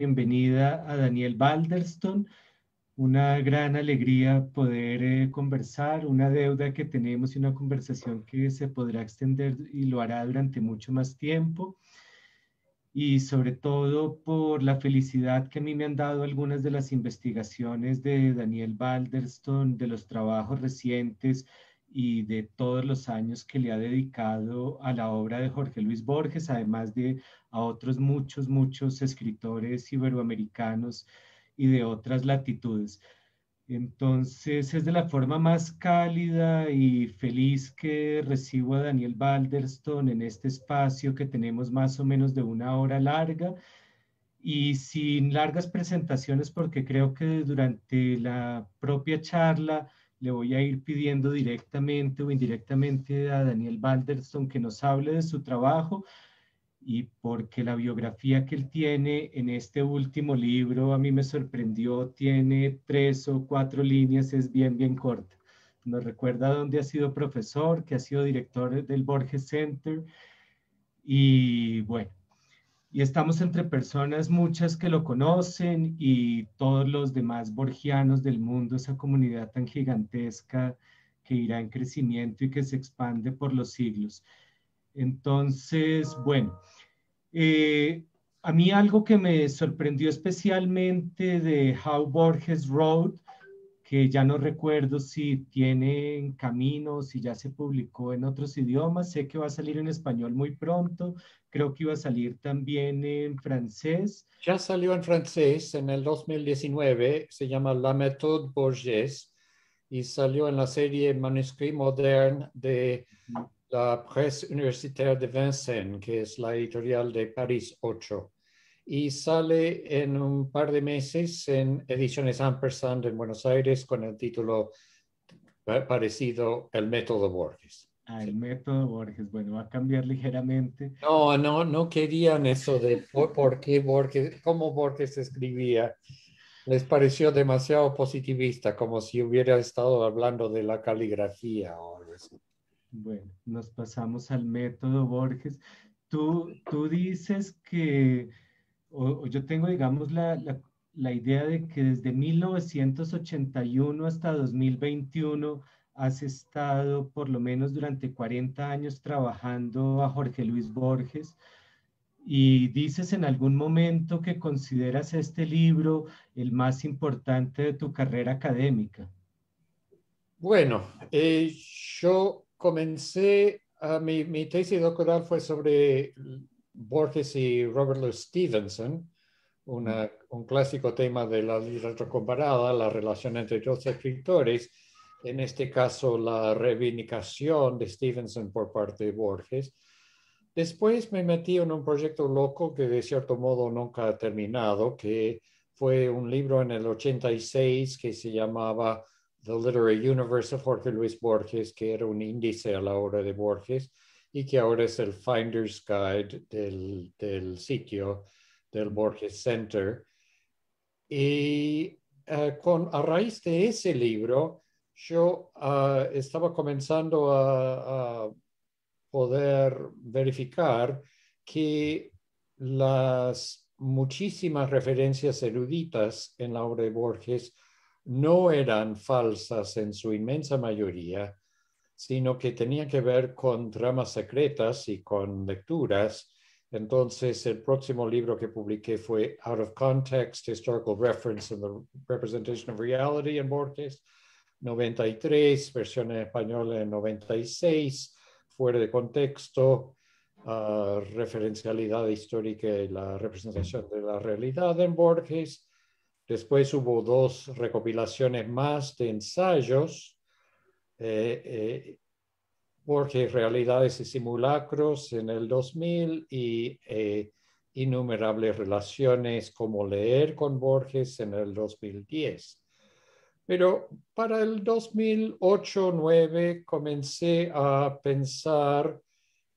bienvenida a Daniel Balderston. Una gran alegría poder conversar, una deuda que tenemos y una conversación que se podrá extender y lo hará durante mucho más tiempo. Y sobre todo por la felicidad que a mí me han dado algunas de las investigaciones de Daniel Balderston, de los trabajos recientes y de todos los años que le ha dedicado a la obra de Jorge Luis Borges, además de a otros muchos escritores iberoamericanos y de otras latitudes. Entonces es de la forma más cálida y feliz que recibo a Daniel Balderston en este espacio que tenemos más o menos de una hora larga y sin largas presentaciones porque creo que durante la propia charla le voy a ir pidiendo directamente o indirectamente a Daniel Balderston que nos hable de su trabajo y porque la biografía que él tiene en este último libro a mí me sorprendió, tiene 3 o 4 líneas, es bien corta. Nos recuerda dónde ha sido profesor, que ha sido director del Borges Center y bueno, y estamos entre personas muchas que lo conocen y todos los demás borgianos del mundo, esa comunidad tan gigantesca que irá en crecimiento y que se expande por los siglos. Entonces, bueno, eh, a mí algo que me sorprendió especialmente de How Borges Wrote, que ya no recuerdo si tiene en camino, si ya se publicó en otros idiomas, sé que va a salir en español muy pronto, creo que iba a salir también en francés. Ya salió en francés en el 2019, se llama La méthode Borges y salió en la serie Manuscrit Moderne de la Presse Universitaire de Vincennes, que es la editorial de París 8. Y sale en un par de meses en Ediciones Ampersand en Buenos Aires con el título parecido El método Borges. Ah, el Sí. método Borges, bueno, va a cambiar ligeramente. No querían eso de por qué Borges, cómo Borges escribía. Les pareció demasiado positivista, como si hubiera estado hablando de la caligrafía o algo así. Bueno, nos pasamos al método Borges. Tú dices que, o yo tengo, digamos, la idea de que desde 1981 hasta 2021 has estado por lo menos durante 40 años trabajando a Jorge Luis Borges y dices en algún momento que consideras este libro el más importante de tu carrera académica. Bueno, yo comencé, mi tesis doctoral fue sobre Borges y Robert Louis Stevenson, un clásico tema de la literatura comparada, la relación entre dos escritores, en este caso la reivindicación de Stevenson por parte de Borges. Después me metí en un proyecto loco que de cierto modo nunca ha terminado, que fue un libro en el 86 que se llamaba The Literary Universe of Jorge Luis Borges, que era un índice a la obra de Borges y que ahora es el Finder's Guide del sitio del Borges Center. Y a raíz de ese libro, yo estaba comenzando a poder verificar que las muchísimas referencias eruditas en la obra de Borges no eran falsas en su inmensa mayoría, sino que tenían que ver con tramas secretas y con lecturas. Entonces, el próximo libro que publiqué fue Out of Context, Historical Reference and the Representation of Reality in Borges, 93, versión en español en 96, fuera de contexto, referencialidad histórica y la representación de la realidad en Borges. Después hubo 2 recopilaciones más de ensayos, Borges, Realidades y Simulacros en el 2000 y Innumerables Relaciones, Cómo leer con Borges en el 2010. Pero para el 2008-2009 comencé a pensar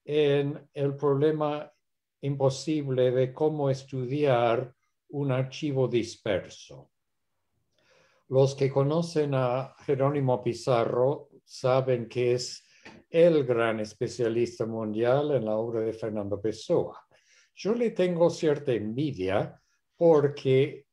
en el problema imposible de cómo estudiar un archivo disperso. Los que conocen a Jerónimo Pizarro saben que es el gran especialista mundial en la obra de Fernando Pessoa. Yo le tengo cierta envidia porque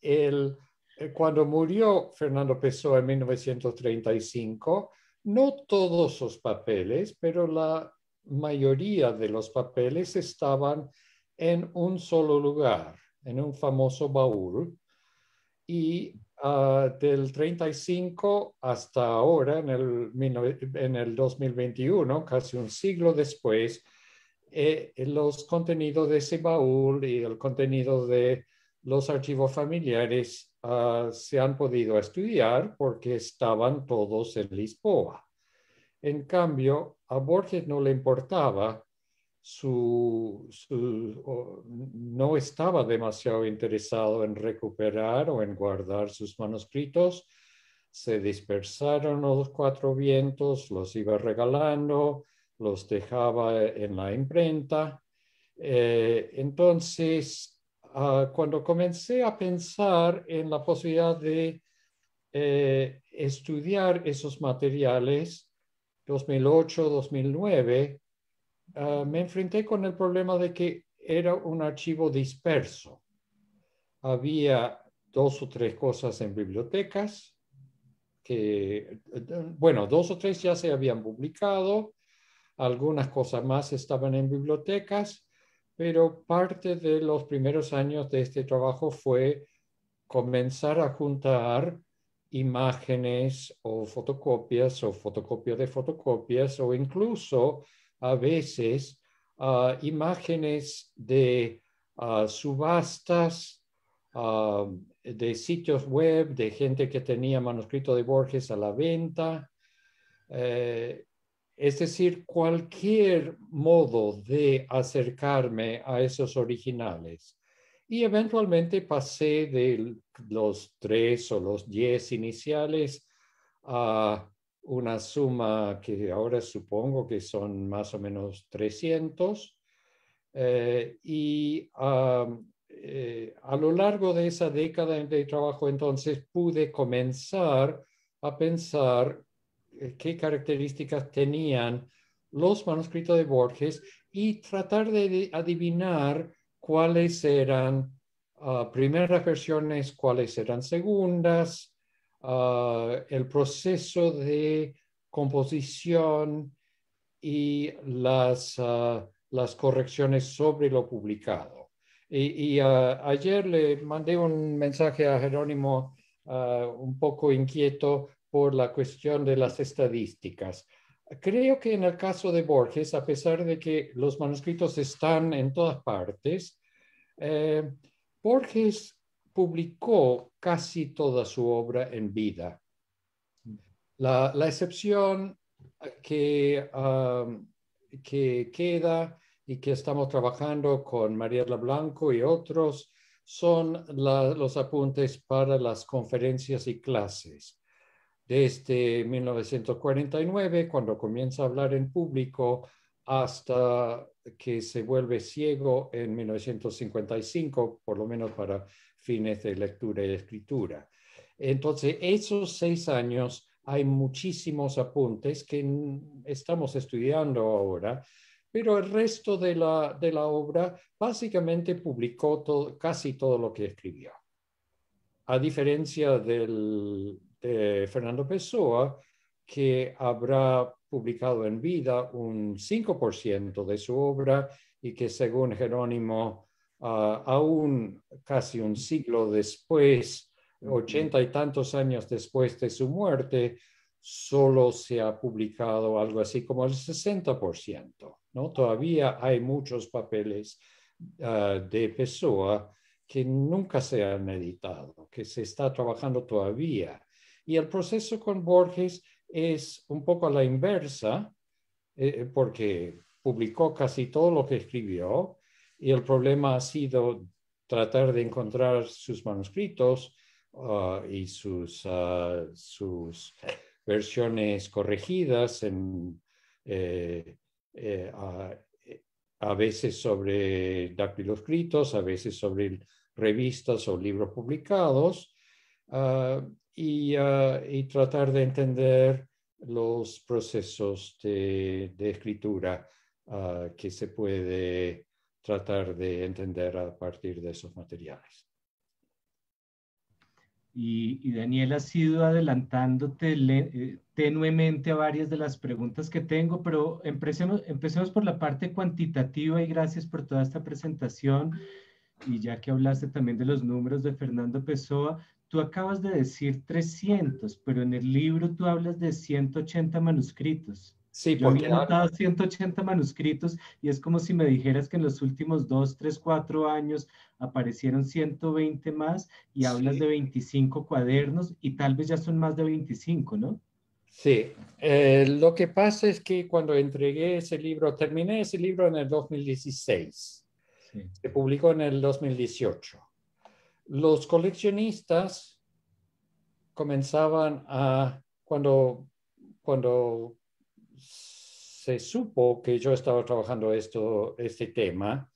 cuando murió Fernando Pessoa en 1935, no todos sus papeles, pero la mayoría de los papeles estaban en un solo lugar, en un famoso baúl. Y del 35 hasta ahora, en el 2021, casi un siglo después, los contenidos de ese baúl y el contenido de los archivos familiares se han podido estudiar porque estaban todos en Lisboa. En cambio, a Borges no le importaba, no estaba demasiado interesado en recuperar o en guardar sus manuscritos. Se dispersaron los cuatro vientos, los iba regalando, los dejaba en la imprenta. Entonces, cuando comencé a pensar en la posibilidad de estudiar esos materiales, 2008, 2009, me enfrenté con el problema de que era un archivo disperso. Había dos o tres cosas en bibliotecas, bueno, dos o tres ya se habían publicado, algunas cosas más estaban en bibliotecas, pero parte de los primeros años de este trabajo fue comenzar a juntar imágenes o fotocopias o fotocopias de fotocopias o incluso a veces imágenes de subastas, de sitios web, de gente que tenía manuscrito de Borges a la venta. Es decir, cualquier modo de acercarme a esos originales. Y eventualmente pasé de los 3 o los 10 iniciales a una suma que ahora supongo que son más o menos 300. Y a lo largo de esa década de trabajo entonces pude comenzar a pensar qué características tenían los manuscritos de Borges y tratar de adivinar cuáles eran primeras versiones, cuáles eran segundas, el proceso de composición y las correcciones sobre lo publicado. Y ayer le mandé un mensaje a Jerónimo un poco inquieto por la cuestión de las estadísticas. Creo que en el caso de Borges, a pesar de que los manuscritos están en todas partes, Borges publicó casi toda su obra en vida. La excepción que queda y que estamos trabajando con Mariela Blanco y otros son los apuntes para las conferencias y clases. Desde 1949, cuando comienza a hablar en público, hasta que se vuelve ciego en 1955, por lo menos para fines de lectura y escritura. Entonces, esos 6 años hay muchísimos apuntes que estamos estudiando ahora, pero el resto de la obra básicamente publicó casi todo lo que escribió. A diferencia de Fernando Pessoa, que habrá publicado en vida un 5% de su obra y que según Jerónimo, aún casi un siglo después, 80 y tantos años después de su muerte, solo se ha publicado algo así como el 60%, ¿no? Todavía hay muchos papeles de Pessoa que nunca se han editado, que se está trabajando todavía. Y el proceso con Borges es un poco a la inversa, porque publicó casi todo lo que escribió y el problema ha sido tratar de encontrar sus manuscritos y sus versiones corregidas a veces sobre dactiloscritos, a veces sobre revistas o libros publicados, y tratar de entender los procesos de escritura que se puede tratar de entender a partir de esos materiales. Y Daniel, has ido adelantándote tenuemente a varias de las preguntas que tengo, pero empecemos por la parte cuantitativa y gracias por toda esta presentación. Y ya que hablaste también de los números de Fernando Pessoa, tú acabas de decir 300, pero en el libro tú hablas de 180 manuscritos. Sí, Yo había porque anotado 180 manuscritos y es como si me dijeras que en los últimos 2, 3, 4 años aparecieron 120 más y hablas de sí, 25 cuadernos y tal vez ya son más de 25, ¿no? sí. Lo que pasa es que cuando entregué ese libro, terminé ese libro en el 2016. Sí. Se publicó en el 2018. Los coleccionistas comenzaban cuando se supo que yo estaba trabajando este tema,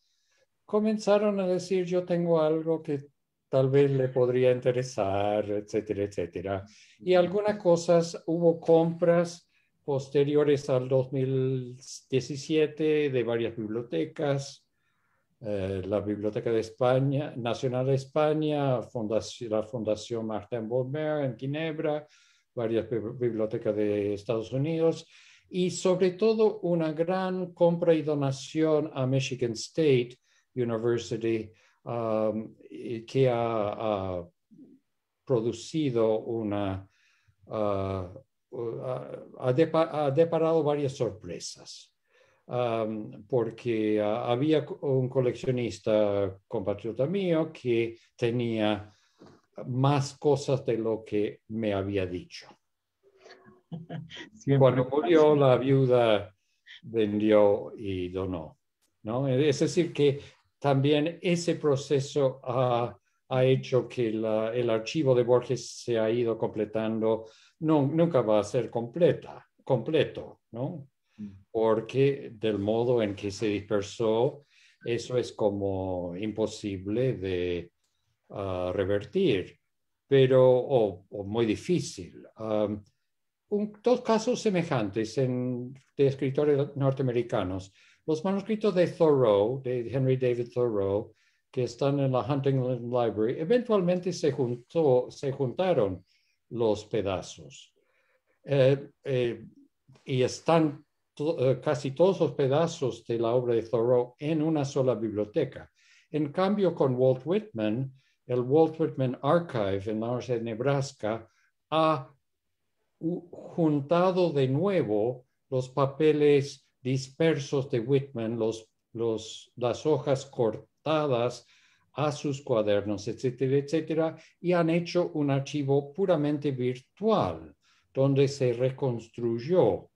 comenzaron a decir, yo tengo algo que tal vez le podría interesar, etcétera, etcétera. Y algunas cosas, hubo compras posteriores al 2017 de varias bibliotecas, la Biblioteca de España, Nacional de España, la Fundación Martin Bolmer en Ginebra, varias bibliotecas de Estados Unidos y sobre todo una gran compra y donación a Michigan State University, que ha producido ha deparado varias sorpresas. Porque había un coleccionista compatriota mío que tenía más cosas de lo que me había dicho. Siempre Cuando pasa. murió, la viuda vendió y donó, ¿no? Es decir, que también ese proceso ha hecho que el archivo de Borges se ha ido completando. No, nunca va a ser completo, ¿no? Porque del modo en que se dispersó, eso es como imposible de revertir, pero o muy difícil. Dos casos semejantes de escritores norteamericanos. Los manuscritos de Thoreau, de Henry David Thoreau, que están en la Huntington Library, eventualmente se juntaron los pedazos. Y están casi todos los pedazos de la obra de Thoreau en una sola biblioteca. En cambio, con Walt Whitman, el Walt Whitman Archive en la Universidad de Nebraska ha juntado de nuevo los papeles dispersos de Whitman, las hojas cortadas a sus cuadernos, etcétera, etcétera, y han hecho un archivo puramente virtual, donde se reconstruyó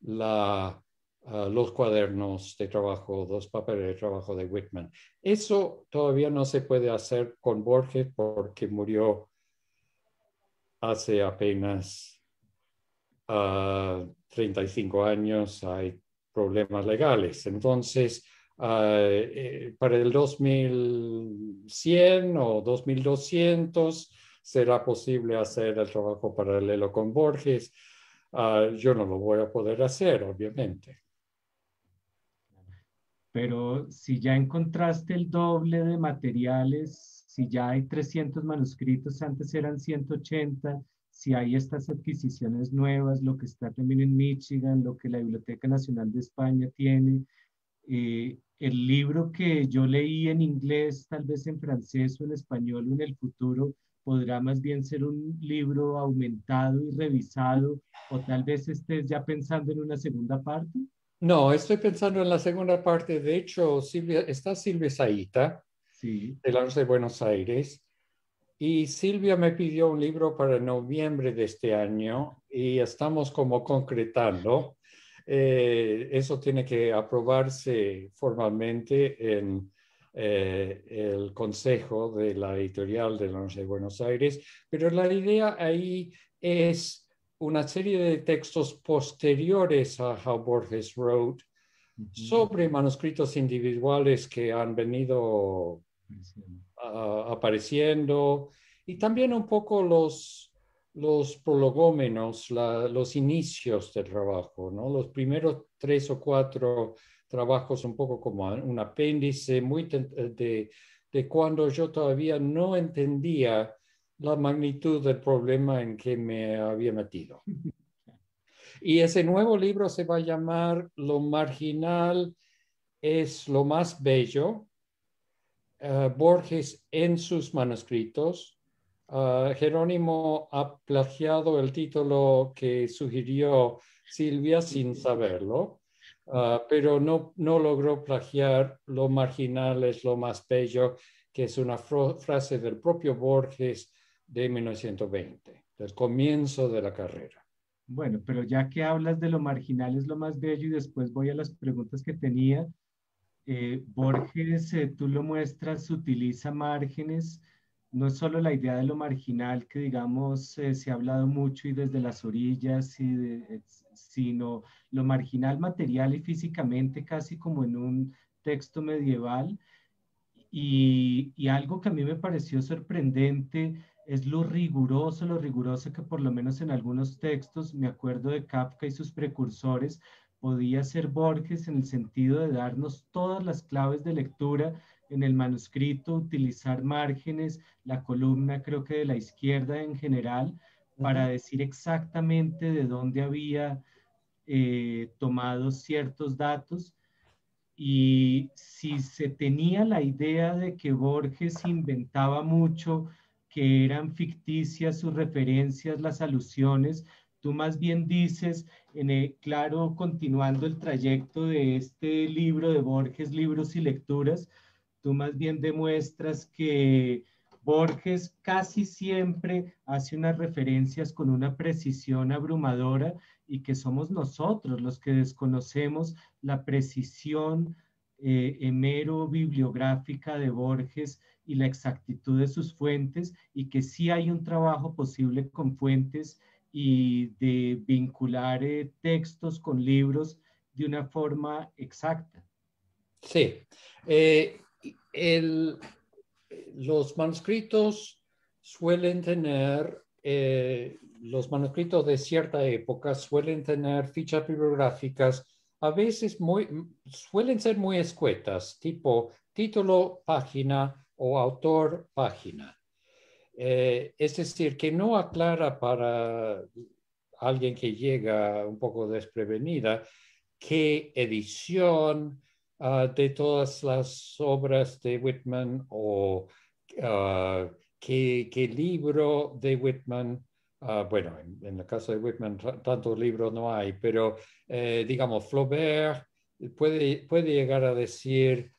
los cuadernos de trabajo, los papeles de trabajo de Whitman. Eso todavía no se puede hacer con Borges porque murió hace apenas 35 años, hay problemas legales. Entonces, para el 2100 o 2200 será posible hacer el trabajo paralelo con Borges. Yo no lo voy a poder hacer, obviamente. Pero si ya encontraste el doble de materiales, si ya hay 300 manuscritos, antes eran 180, si hay estas adquisiciones nuevas, lo que está también en Michigan, lo que la Biblioteca Nacional de España tiene, el libro que yo leí en inglés, tal vez en francés o en español o en el futuro, podrá más bien ser un libro aumentado y revisado, o tal vez estés ya pensando en una segunda parte. No, estoy pensando en la segunda parte. De hecho, está Silvia Saita, Sí. de la Universidad de Buenos Aires, y Silvia me pidió un libro para noviembre de este año y estamos como concretando. Eso tiene que aprobarse formalmente en el Consejo de la Editorial de la Universidad de Buenos Aires, pero la idea ahí es una serie de textos posteriores a How Borges Wrote Ujú. sobre manuscritos individuales que han venido Entiendo. apareciendo y también un poco los prolegómenos, los inicios del trabajo, ¿no? Los primeros 3 o 4 trabajos, un poco como un apéndice de cuando yo todavía no entendía la magnitud del problema en que me había metido. Y ese nuevo libro se va a llamar Lo marginal es lo más bello, Borges en sus manuscritos. Jerónimo ha plagiado el título que sugirió Silvia sin saberlo, pero no logró plagiar Lo marginal es lo más bello, que es una frase del propio Borges de 1920, del comienzo de la carrera. Bueno, pero ya que hablas de lo marginal es lo más bello y después voy a las preguntas que tenía. Borges, tú lo muestras, utiliza márgenes, no es solo la idea de lo marginal que digamos se ha hablado mucho y desde las orillas, sino lo marginal material y físicamente, casi como en un texto medieval. Y algo que a mí me pareció sorprendente es lo riguroso que por lo menos en algunos textos, me acuerdo de Kafka y sus precursores, podía ser Borges en el sentido de darnos todas las claves de lectura en el manuscrito, utilizar márgenes, la columna creo que de la izquierda en general, para decir exactamente de dónde había tomado ciertos datos. Y si se tenía la idea de que Borges inventaba mucho, que eran ficticias sus referencias, las alusiones, tú más bien dices, claro, continuando el trayecto de este libro de Borges, Libros y Lecturas, tú más bien demuestras que Borges casi siempre hace unas referencias con una precisión abrumadora y que somos nosotros los que desconocemos la precisión mero bibliográfica de Borges y la exactitud de sus fuentes y que sí hay un trabajo posible con fuentes y de vincular textos con libros de una forma exacta. Sí, el, los manuscritos suelen tener, los manuscritos de cierta época suelen tener fichas bibliográficas, a veces suelen ser muy escuetas, tipo título, página o autor, página. Es decir, que no aclara para alguien que llega un poco desprevenida qué edición de todas las obras de Whitman o qué libro de Whitman. Bueno, en el caso de Whitman tantos libros no hay, pero digamos, Flaubert puede llegar a decir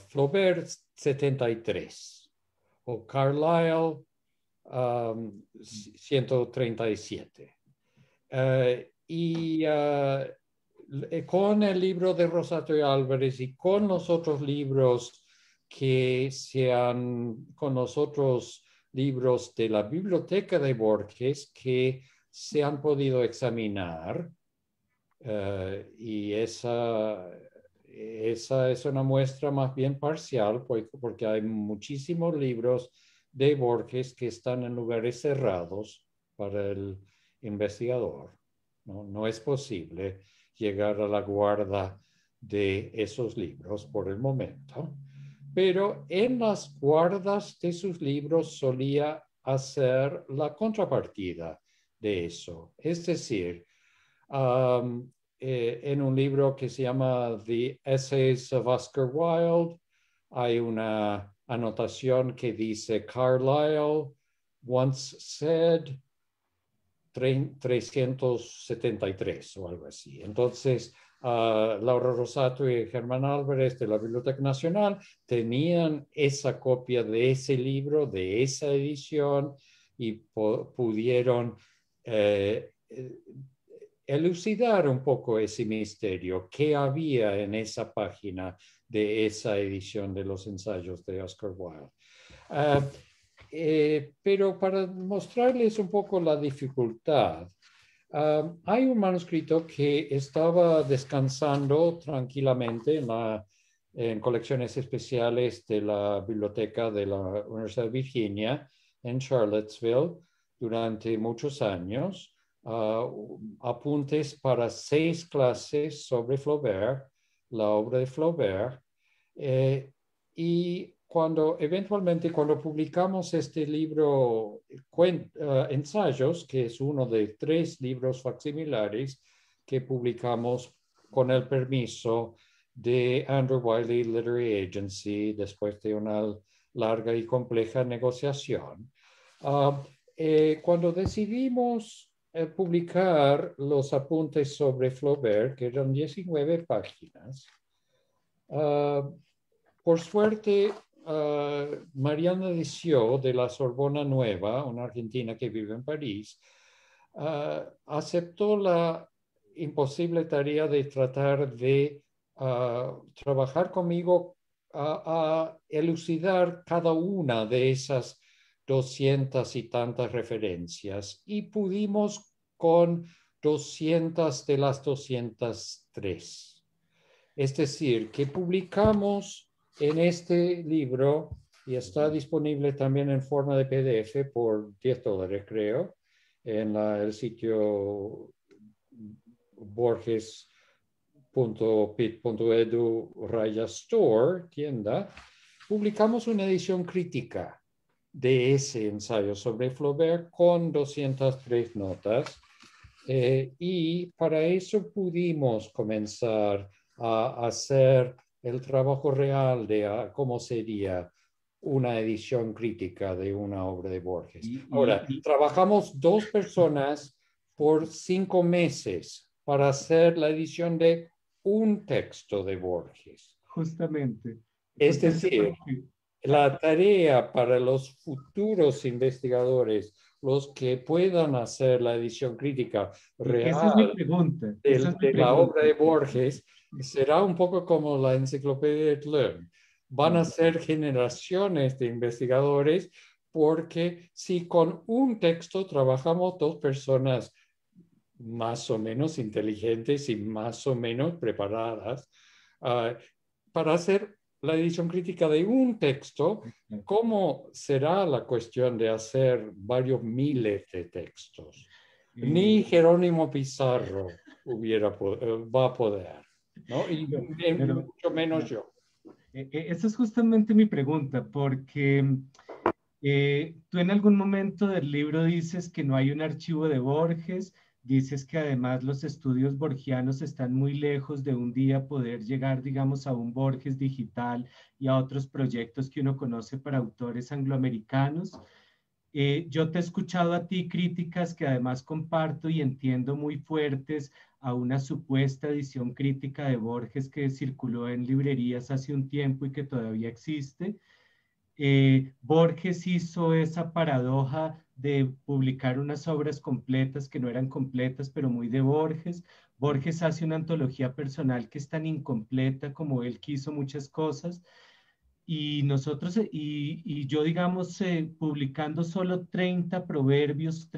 Flaubert 73 o Carlyle 137. Con el libro de Rosato y Álvarez y con los otros libros con los otros libros de la biblioteca de Borges que se han podido examinar, y esa es una muestra más bien parcial, porque hay muchísimos libros de Borges que están en lugares cerrados para el investigador. No es posible llegar a la guarda de esos libros por el momento, pero en las guardas de sus libros solía hacer la contrapartida de eso. Es decir, en un libro que se llama The Essays of Oscar Wilde, hay una anotación que dice Carlyle once said 373 o algo así. Entonces, Laura Rosato y Germán Álvarez de la Biblioteca Nacional tenían esa copia de ese libro, de esa edición, y pudieron elucidar un poco ese misterio, qué había en esa página de esa edición de los ensayos de Oscar Wilde. Pero para mostrarles un poco la dificultad, hay un manuscrito que estaba descansando tranquilamente en colecciones especiales de la biblioteca de la Universidad de Virginia en Charlottesville durante muchos años. Apuntes para 6 clases sobre Flaubert, la obra de Flaubert, y eventualmente cuando publicamos este libro, Ensayos, que es uno de 3 libros facsimilares que publicamos con el permiso de Andrew Wiley Literary Agency después de una larga y compleja negociación. Cuando decidimos publicar los apuntes sobre Flaubert, que eran 19 páginas, por suerte, Mariana Dició de la Sorbona Nueva, una argentina que vive en París, aceptó la imposible tarea de tratar de trabajar conmigo a elucidar cada una de esas 200 y tantas referencias y pudimos con 200 de las 203. Es decir, que publicamos en este libro, y está disponible también en forma de PDF por $10, creo, en el sitio borges.pit.edu/store, tienda, publicamos una edición crítica de ese ensayo sobre Flaubert con 203 notas. Y para eso pudimos comenzar a hacer el trabajo real de cómo sería una edición crítica de una obra de Borges. Ahora, trabajamos 2 personas por 5 meses para hacer la edición de un texto de Borges. Justamente. Es decir, la tarea para los futuros investigadores, los que puedan hacer la edición crítica real esa es mi pregunta. de la obra de Borges, será un poco como la enciclopedia de Tlön. Van a ser generaciones de investigadores porque si con un texto trabajamos 2 personas más o menos inteligentes y más o menos preparadas para hacer la edición crítica de un texto, ¿cómo será la cuestión de hacer varios miles de textos? Ni Jerónimo Pizarro va a poder, ¿no? Y mucho menos yo. Esa es justamente mi pregunta, porque tú en algún momento del libro dices que no hay un archivo de Borges, dices que además los estudios borgianos están muy lejos de un día poder llegar, digamos, a un Borges digital y a otros proyectos que uno conoce para autores angloamericanos. Yo te he escuchado a ti críticas que además comparto y entiendo muy fuertes a una supuesta edición crítica de Borges que circuló en librerías hace un tiempo y que todavía existe. Borges hizo esa paradoja de publicar unas obras completas que no eran completas, pero muy de Borges. Borges hace una antología personal que es tan incompleta como él quiso muchas cosas. Y nosotros, y yo digamos, publicando solo 30 proverbios,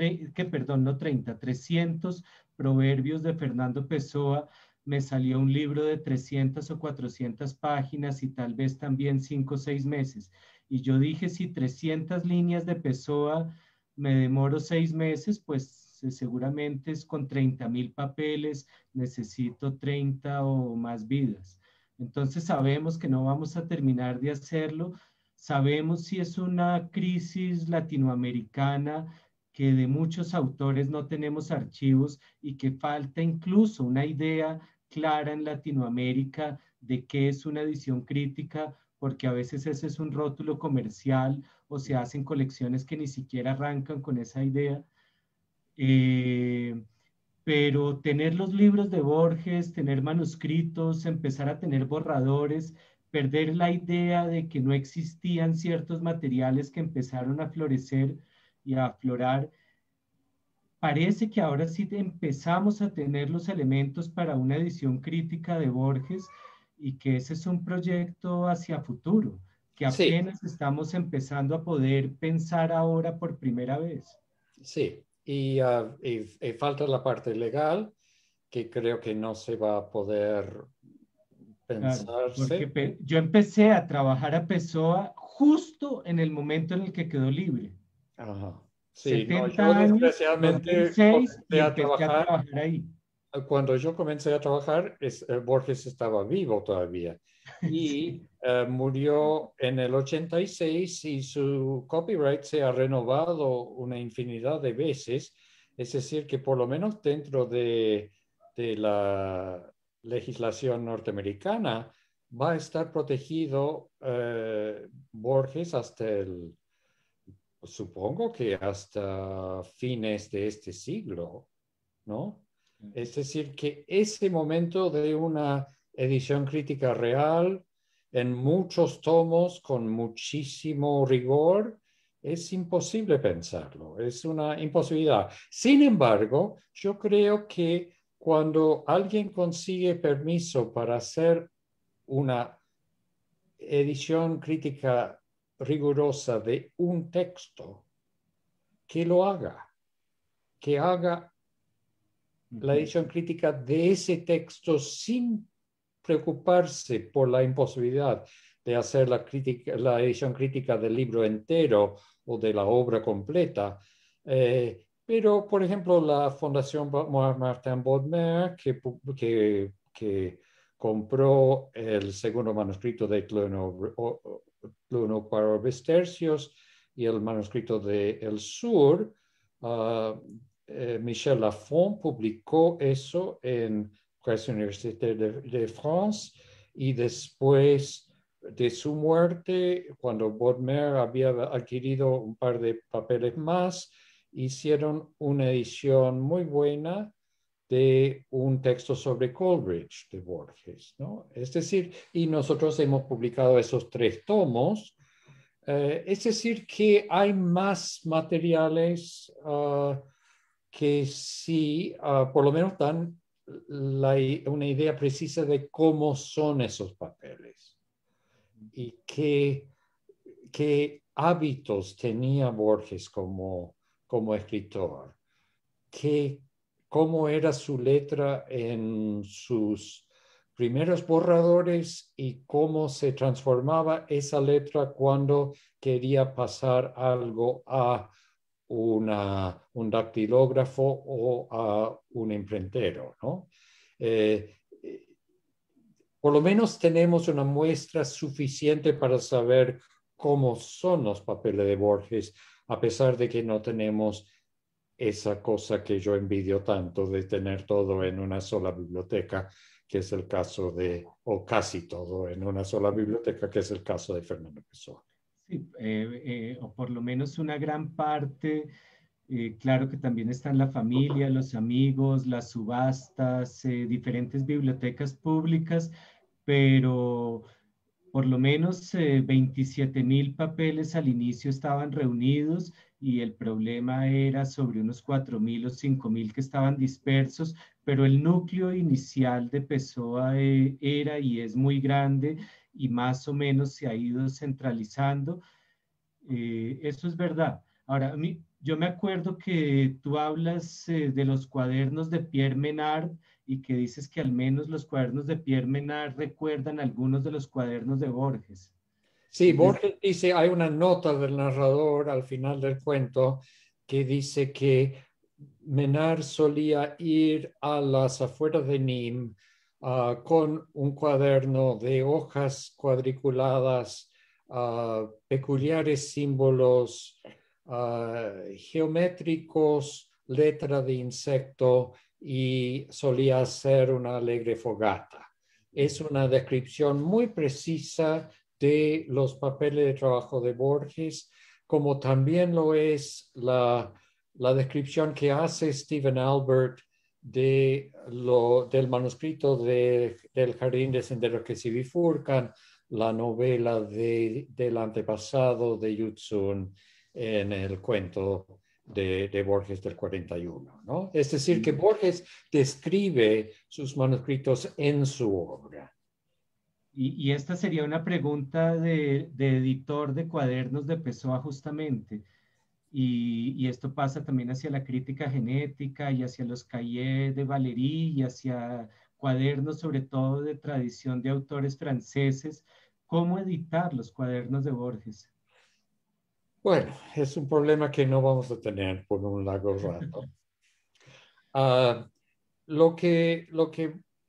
perdón, no 30, 300 proverbios de Fernando Pessoa, me salió un libro de 300 o 400 páginas y tal vez también 5 o 6 meses. Y yo dije, si 300 líneas de Pessoa me demoro 6 meses, pues seguramente es con 30.000 papeles, necesito 30 o más vidas. Entonces sabemos que no vamos a terminar de hacerlo, sabemos si es una crisis latinoamericana, que de muchos autores no tenemos archivos y que falta incluso una idea clara en Latinoamérica de qué es una edición crítica, porque a veces ese es un rótulo comercial o se hacen colecciones que ni siquiera arrancan con esa idea. Pero tener los libros de Borges, tener manuscritos, empezar a tener borradores, perder la idea de que no existían ciertos materiales que empezaron a florecer y a aflorar, parece que ahora sí empezamos a tener los elementos para una edición crítica de Borges y que ese es un proyecto hacia futuro, que Sí, apenas estamos empezando a poder pensar ahora por primera vez. sí. Y falta la parte legal, que creo que no se va a poder Claro, porque pensarse. yo empecé a trabajar a Pessoa justo en el momento en el que quedó libre. Ajá. Sí, no, 70 yo años, especialmente 2006, y comencé a empecé a trabajar. trabajar ahí. cuando yo comencé a trabajar, Borges estaba vivo todavía y Sí. murió en el 86 y su copyright se ha renovado una infinidad de veces. Es decir, que por lo menos dentro de la legislación norteamericana va a estar protegido Borges hasta supongo que hasta fines de este siglo, ¿no? Es decir, que ese momento de una edición crítica real en muchos tomos con muchísimo rigor, es imposible pensarlo, es una imposibilidad. Sin embargo, yo creo que cuando alguien consigue permiso para hacer una edición crítica rigurosa de un texto, que lo haga, que haga la Ujú. edición crítica de ese texto sin preocuparse por la imposibilidad de hacer la edición crítica del libro entero o de la obra completa. Pero, por ejemplo, la Fundación Martin Bodmer, que compró el segundo manuscrito de Cluno para Orbis Tertios y el manuscrito de El Sur, Michel Lafon publicó eso en Presse Universitaire de France y después de su muerte, cuando Bodmer había adquirido un par de papeles más, hicieron una edición muy buena de un texto sobre Coleridge de Borges, ¿no? Es decir, y nosotros hemos publicado esos 3 tomos. Es decir, que hay más materiales que sí, por lo menos dan una idea precisa de cómo son esos papeles y qué hábitos tenía Borges como escritor, qué, cómo era su letra en sus primeros borradores y cómo se transformaba esa letra cuando quería pasar algo a un dactilógrafo o a un imprentero, ¿no? Eh, por lo menos tenemos una muestra suficiente para saber cómo son los papeles de Borges, a pesar de que no tenemos esa cosa que yo envidio tanto de tener todo en una sola biblioteca, que es el caso o casi todo en una sola biblioteca, que es el caso de Fernando Pessoa. Sí, o por lo menos una gran parte. Claro que también están la familia, los amigos, las subastas, diferentes bibliotecas públicas, pero por lo menos 27.000 papeles al inicio estaban reunidos y el problema era sobre unos 4.000 o 5.000 que estaban dispersos, pero el núcleo inicial de Pessoa era y es muy grande y más o menos se ha ido centralizando. Eso es verdad. Ahora, yo me acuerdo que tú hablas de los cuadernos de Pierre Menard y que dices que al menos los cuadernos de Pierre Menard recuerdan algunos de los cuadernos de Borges. Sí, Es decir, Borges dice, hay una nota del narrador al final del cuento que dice que Menard solía ir a las afueras de Nîmes con un cuaderno de hojas cuadriculadas, peculiares símbolos geométricos, letra de insecto y solía hacer una alegre fogata. Es una descripción muy precisa de los papeles de trabajo de Borges, como también lo es la descripción que hace Stephen Albert del manuscrito del Jardín de Senderos que se bifurcan, la novela del antepasado de Yutsun en el cuento de Borges del 41, ¿no? Es decir, que Borges describe sus manuscritos en su obra. y esta sería una pregunta de editor de cuadernos de Pessoa justamente. Y esto pasa también hacia la crítica genética y hacia los cahiers de Valéry y hacia cuadernos, sobre todo de tradición de autores franceses. ¿Cómo editar los cuadernos de Borges? Bueno, es un problema que no vamos a tener por un largo rato. Uh, lo que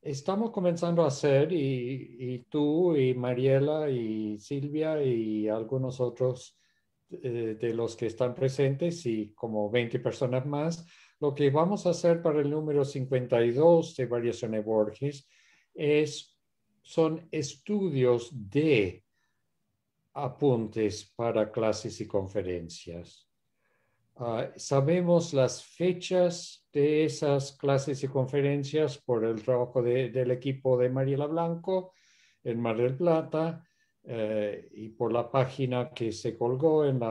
estamos comenzando a hacer, y tú y Mariela y Silvia y algunos otros de los que están presentes y como 20 personas más, lo que vamos a hacer para el número 52 de Variaciones Borges son estudios de apuntes para clases y conferencias. Sabemos las fechas de esas clases y conferencias por el trabajo del equipo de Mariela Blanco en Mar del Plata, y por la página que se colgó en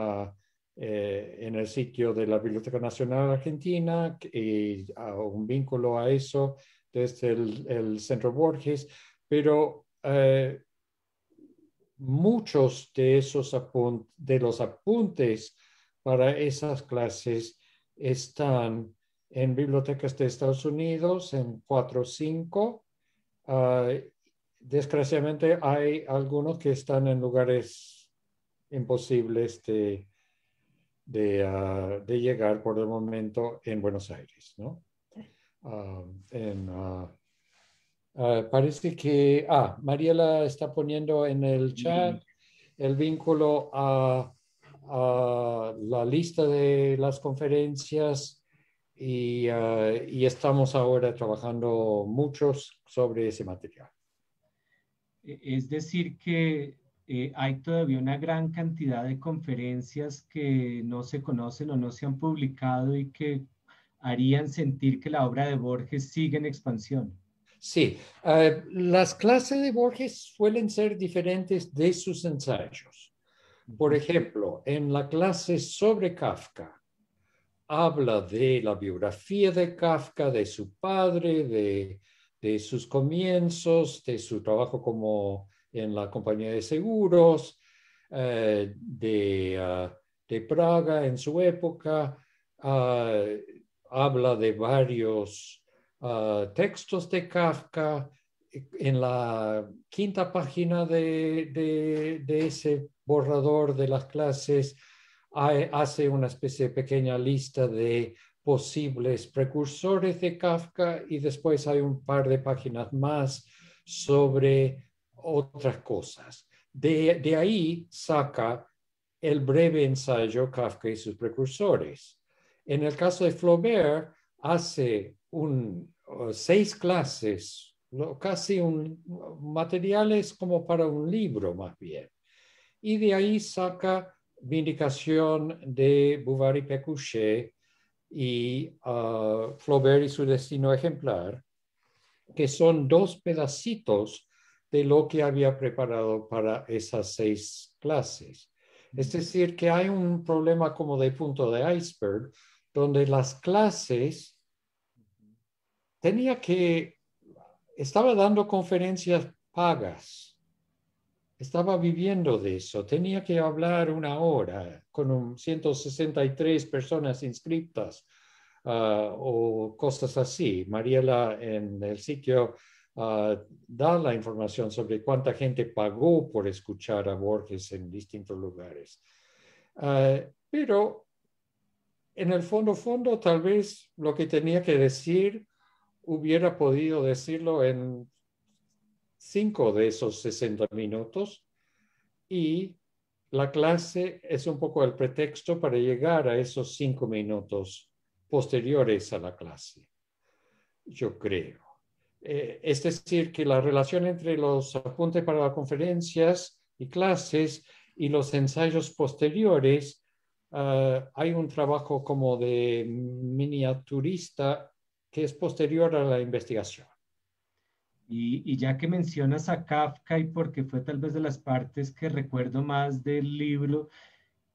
el sitio de la Biblioteca Nacional Argentina, y un vínculo a eso desde el Centro Borges, pero muchos de de los apuntes para esas clases están en bibliotecas de Estados Unidos, en 4 o 5. Desgraciadamente hay algunos que están en lugares imposibles de llegar por el momento en Buenos Aires, ¿no? Uh, en, uh, Parece que, Mariela está poniendo en el chat el vínculo a la lista de las conferencias, y estamos ahora trabajando muchos sobre ese material. Es decir, que hay todavía una gran cantidad de conferencias que no se conocen o no se han publicado y que harían sentir que la obra de Borges sigue en expansión. Sí, las clases de Borges suelen ser diferentes de sus ensayos. Por ejemplo, en la clase sobre Kafka, habla de la biografía de Kafka, de su padre, de sus comienzos, de su trabajo como en la compañía de seguros, de Praga en su época. Habla de varios textos de Kafka. En la quinta página de ese borrador de las clases hace una especie de pequeña lista de posibles precursores de Kafka, y después hay un par de páginas más sobre otras cosas. De ahí saca el breve ensayo Kafka y sus precursores. En el caso de Flaubert, hace 6 clases, casi materiales como para un libro más bien. Y de ahí saca Vindicación de Bouvard y Pécuchet y Flaubert y su destino ejemplar, que son 2 pedacitos de lo que había preparado para esas 6 clases. Es decir, que hay un problema como de punto de iceberg, donde las clases estaba dando conferencias pagas, estaba viviendo de eso, tenía que hablar 1 hora con 163 personas inscritas, o cosas así. Mariela en el sitio da la información sobre cuánta gente pagó por escuchar a Borges en distintos lugares. Pero en el fondo, tal vez lo que tenía que decir hubiera podido decirlo en 5 de esos 60 minutos, y la clase es un poco el pretexto para llegar a esos 5 minutos posteriores a la clase, yo creo. Es decir, que la relación entre los apuntes para las conferencias y clases y los ensayos posteriores, hay un trabajo como de miniaturista que es posterior a la investigación. Y ya que mencionas a Kafka, y porque fue tal vez de las partes que recuerdo más del libro,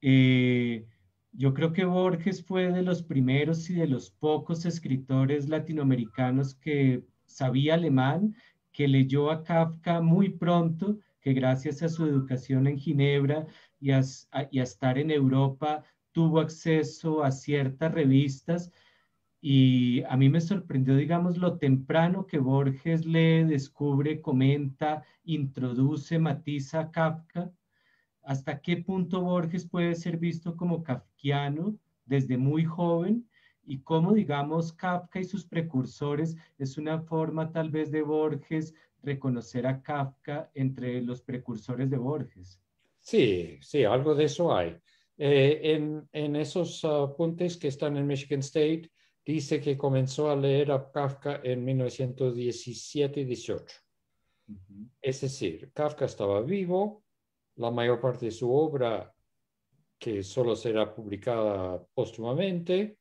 eh, yo creo que Borges fue de los primeros y de los pocos escritores latinoamericanos que sabía alemán, que leyó a Kafka muy pronto, que gracias a su educación en Ginebra y a estar en Europa tuvo acceso a ciertas revistas. Y a mí me sorprendió, digamos, lo temprano que Borges lee, descubre, comenta, introduce, matiza a Kafka. ¿Hasta qué punto Borges puede ser visto como kafkiano desde muy joven? y cómo, digamos, Kafka y sus precursores es una forma tal vez de Borges reconocer a Kafka entre los precursores de Borges. Sí, sí, algo de eso hay. En esos apuntes que están en Michigan State, dice que comenzó a leer a Kafka en 1917 y 18. Ujú. Es decir, Kafka estaba vivo, la mayor parte de su obra, que solo será publicada póstumamente,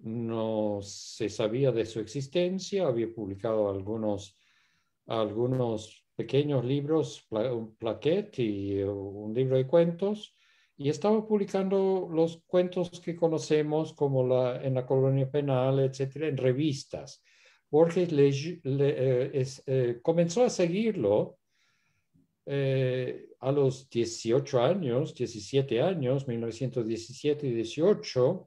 no se sabía de su existencia, había publicado algunos pequeños libros, un plaquet y un libro de cuentos, y estaba publicando los cuentos que conocemos como en la colonia penal, etcétera, en revistas. Borges comenzó a seguirlo a los 18 años, 17 años, 1917 y 18,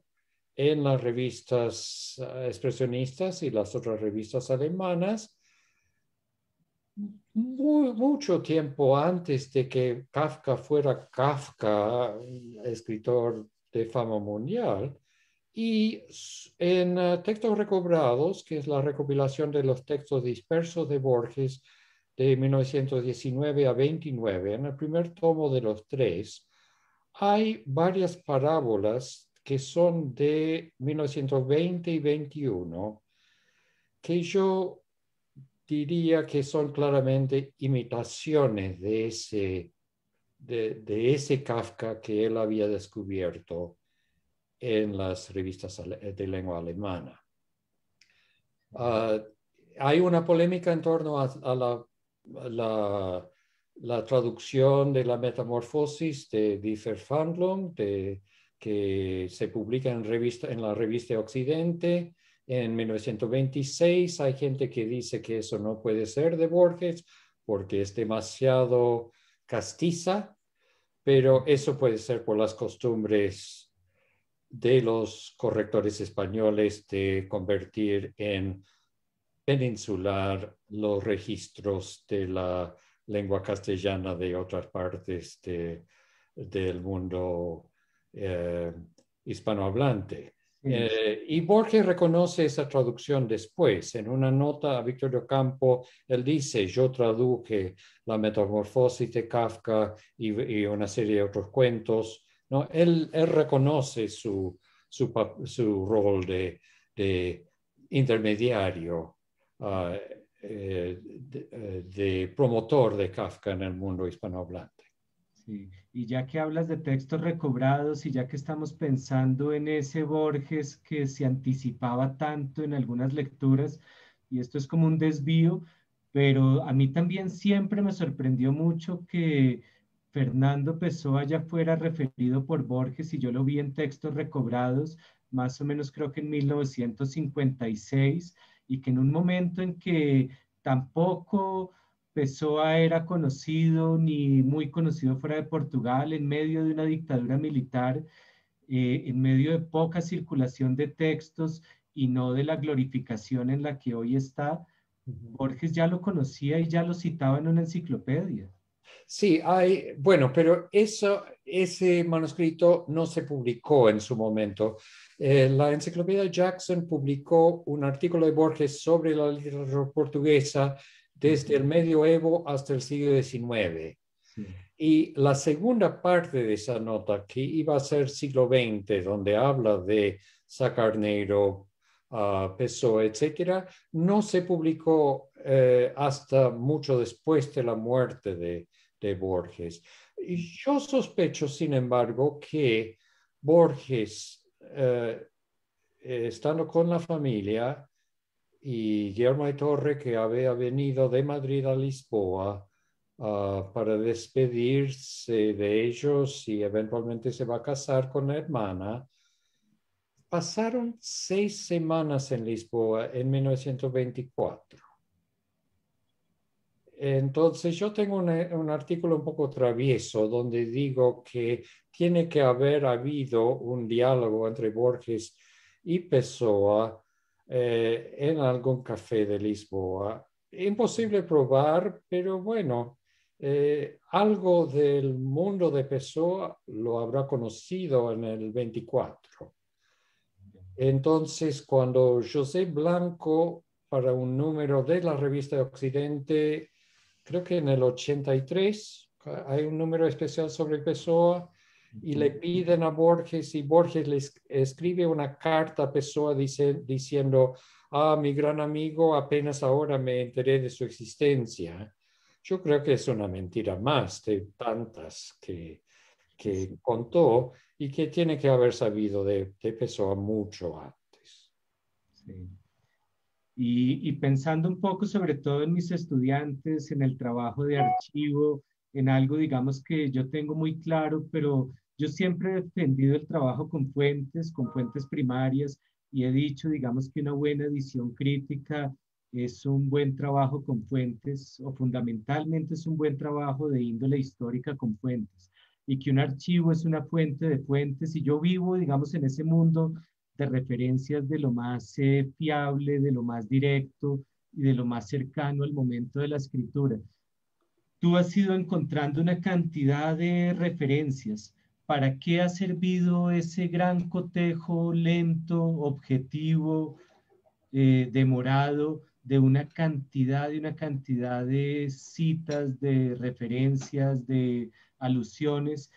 en las revistas expresionistas y las otras revistas alemanas, mucho tiempo antes de que Kafka fuera Kafka, escritor de fama mundial. Y en Textos Recobrados, que es la recopilación de los textos dispersos de Borges de 1919 a 29, en el primer tomo de los tres, hay varias parábolas que son de 1920 y 21, que yo diría que son claramente imitaciones de ese Kafka que él había descubierto en las revistas de lengua alemana. Hay una polémica en torno a la traducción de la Metamorfosis de Differverhandlung, que se publica en la revista Occidente en 1926. Hay gente que dice que eso no puede ser de Borges porque es demasiado castiza, pero eso puede ser por las costumbres de los correctores españoles de convertir en peninsular los registros de la lengua castellana de otras partes del mundo hispanohablante. Sí, Y Borges reconoce esa traducción después. En una nota a Víctor Ocampo, él dice, yo traduje la Metamorfosis de Kafka y una serie de otros cuentos, ¿no? Él reconoce su rol de intermediario, de promotor de Kafka en el mundo hispanohablante. sí. Y ya que hablas de textos recobrados y ya que estamos pensando en ese Borges que se anticipaba tanto en algunas lecturas, y esto es como un desvío, pero a mí también siempre me sorprendió mucho que Fernando Pessoa ya fuera referido por Borges y yo lo vi en textos recobrados, más o menos creo que en 1956, y que en un momento en que tampoco Pessoa era conocido ni muy conocido fuera de Portugal, en medio de una dictadura militar, en medio de poca circulación de textos y no de la glorificación en la que hoy está. Borges ya lo conocía y ya lo citaba en una enciclopedia. Sí, bueno, pero ese manuscrito no se publicó en su momento. La Enciclopedia Jackson publicó un artículo de Borges sobre la literatura portuguesa desde el medioevo hasta el siglo XIX. Sí. Y la segunda parte de esa nota, que iba a ser siglo XX, donde habla de Sacarneiro, Pessoa, etcétera, no se publicó hasta mucho después de la muerte de Borges. Y yo sospecho, sin embargo, que Borges, estando con la familia, y Guillermo de Torre, que había venido de Madrid a Lisboa para despedirse de ellos y eventualmente se va a casar con la hermana, pasaron 6 semanas en Lisboa en 1924. Entonces yo tengo un artículo un poco travieso donde digo que tiene que haber habido un diálogo entre Borges y Pessoa en algún café de Lisboa. Imposible probar, pero bueno, algo del mundo de Pessoa lo habrá conocido en el 24. Entonces, cuando José Blanco, para un número de la revista Occidente, creo que en el 83, hay un número especial sobre Pessoa, y le piden a Borges, y Borges le escribe una carta a Pessoa diciendo, mi gran amigo, apenas ahora me enteré de su existencia. Yo creo que es una mentira más de tantas que contó y que tiene que haber sabido de Pessoa mucho antes. Sí. Y pensando un poco sobre todo en mis estudiantes, en el trabajo de archivo, en algo, digamos, que yo tengo muy claro, pero yo siempre he defendido el trabajo con fuentes primarias, y he dicho, digamos, que una buena edición crítica es un buen trabajo con fuentes, o fundamentalmente es un buen trabajo de índole histórica con fuentes, y que un archivo es una fuente de fuentes, y yo vivo, digamos, en ese mundo de referencias de lo más fiable, de lo más directo y de lo más cercano al momento de la escritura. Tú has ido encontrando una cantidad de referencias. ¿Para qué ha servido ese gran cotejo lento, objetivo, demorado, de una cantidad de citas, de referencias, de alusiones?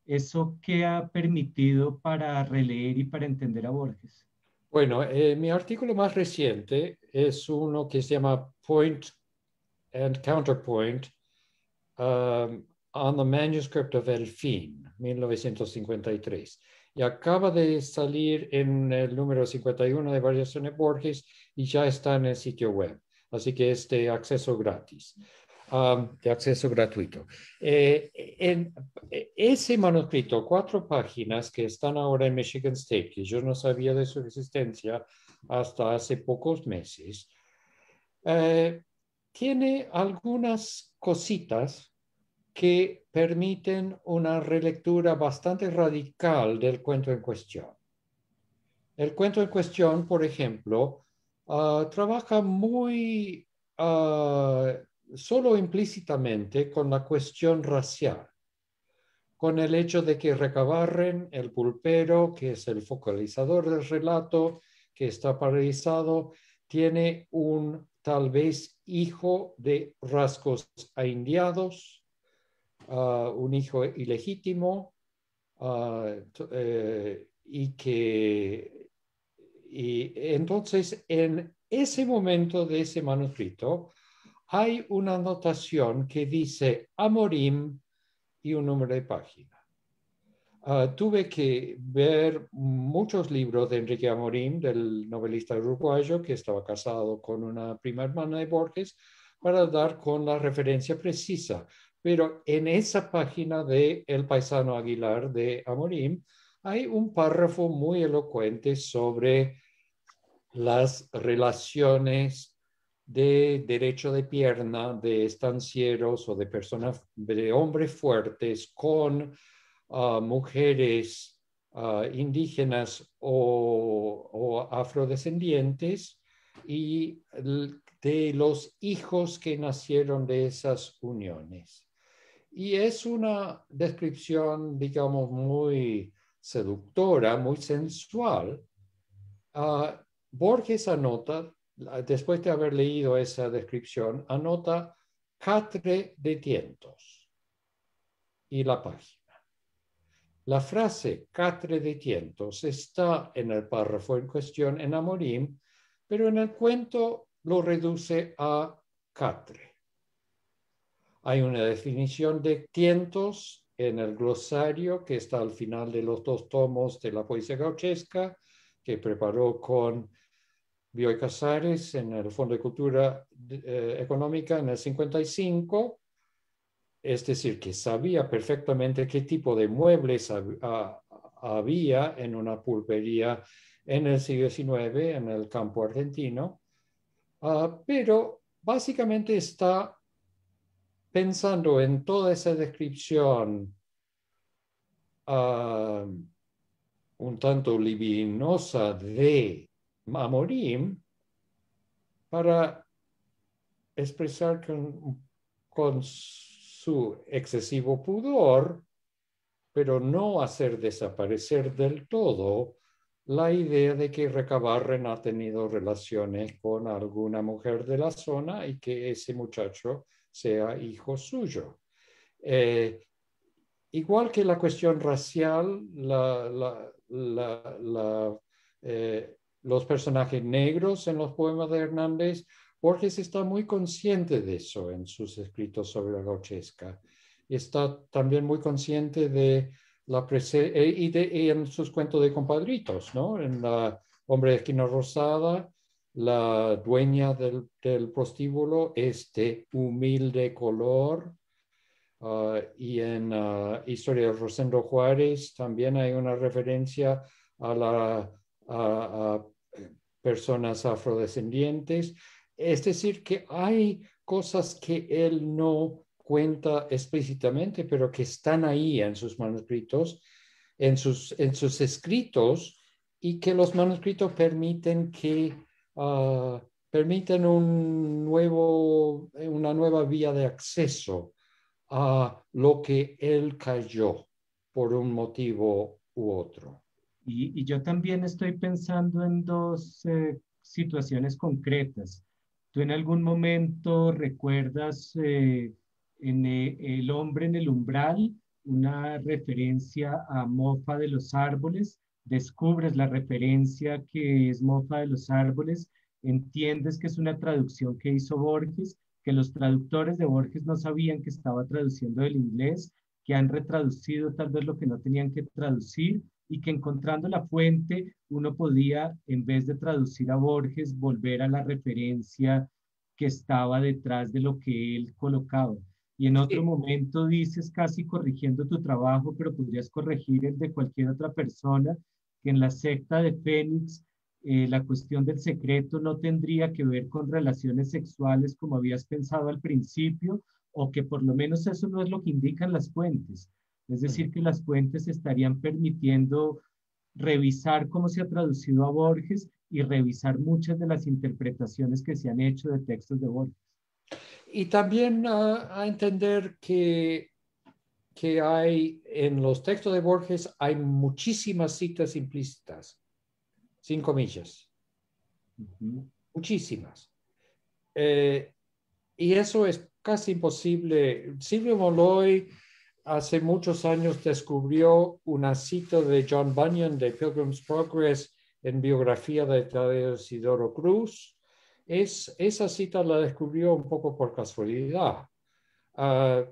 ¿Eso qué ha permitido para releer y para entender a Borges? Bueno, mi artículo más reciente es uno que se llama Point and Counterpoint on the Manuscript of El Fin, 1953. Y acaba de salir en el número 51 de Variaciones Borges y ya está en el sitio web. Así que es de acceso gratis, de acceso gratuito. En ese manuscrito, 4 páginas que están ahora en Michigan State, que yo no sabía de su existencia hasta hace pocos meses, tiene algunas cositas que permiten una relectura bastante radical del cuento en cuestión. El cuento en cuestión, por ejemplo, trabaja muy solo implícitamente con la cuestión racial, con el hecho de que Recabarren, el pulpero, que es el focalizador del relato, que está paralizado, tiene un tal vez hijo de rasgos indiados, un hijo ilegítimo, y entonces en ese momento de ese manuscrito hay una anotación que dice Amorim y un número de página. Tuve que ver muchos libros de Enrique Amorim, del novelista uruguayo, que estaba casado con una prima hermana de Borges, para dar con la referencia precisa. Pero en esa página de El paisano Aguilar de Amorim hay un párrafo muy elocuente sobre las relaciones de derecho de pierna de estancieros o de personas, de hombres fuertes con mujeres indígenas o afrodescendientes y de los hijos que nacieron de esas uniones. Y es una descripción, digamos, muy seductora, muy sensual. Borges anota, después de haber leído esa descripción, anota catre de tientos y la página. La frase catre de tientos está en el párrafo en cuestión en Amorim, pero en el cuento lo reduce a catre. Hay una definición de tientos en el glosario que está al final de los 2 tomos de la poesía gauchesca que preparó con Bioy Casares en el Fondo de Cultura Económica en el 55, es decir, que sabía perfectamente qué tipo de muebles había en una pulpería en el siglo XIX en el campo argentino, pero básicamente está pensando en toda esa descripción un tanto libidinosa de Amorim para expresar con su excesivo pudor, pero no hacer desaparecer del todo la idea de que Recabarren ha tenido relaciones con alguna mujer de la zona y que ese muchacho sea hijo suyo. Eh, Igual que la cuestión racial, los personajes negros en los poemas de Hernández, Borges está muy consciente de eso en sus escritos sobre la gauchesca. Está también muy consciente de la presencia, y en sus cuentos de compadritos, ¿no? En la Hombre de Esquina Rosada, la dueña del prostíbulo es de humilde color. Y en Historia de Rosendo Juárez también hay una referencia a personas afrodescendientes. Es decir, que hay cosas que él no cuenta explícitamente, pero que están ahí en sus manuscritos, en sus escritos, y que los manuscritos permiten permiten una nueva vía de acceso a lo que él cayó por un motivo u otro. Y yo también estoy pensando en dos situaciones concretas. ¿Tú en algún momento recuerdas en El hombre en el umbral una referencia a Mofa de los árboles? Descubres la referencia que es Mofa de los árboles, entiendes que es una traducción que hizo Borges, que los traductores de Borges no sabían que estaba traduciendo del inglés, que han retraducido tal vez lo que no tenían que traducir y que encontrando la fuente uno podía, en vez de traducir a Borges, volver a la referencia que estaba detrás de lo que él colocaba. Y en otro Sí, momento dices, casi corrigiendo tu trabajo, pero podrías corregir el de cualquier otra persona, que en la secta de Fénix la cuestión del secreto no tendría que ver con relaciones sexuales como habías pensado al principio, o que por lo menos eso no es lo que indican las fuentes. Es decir, que las fuentes estarían permitiendo revisar cómo se ha traducido a Borges y revisar muchas de las interpretaciones que se han hecho de textos de Borges. y también a entender que hay en los textos de Borges hay muchísimas citas implícitas, sin comillas, Uh -huh. muchísimas. Eh, y eso es casi imposible. Silvio Molloy hace muchos años descubrió una cita de John Bunyan de Pilgrim's Progress en biografía de Tadeo Isidoro Cruz. Esa cita la descubrió un poco por casualidad,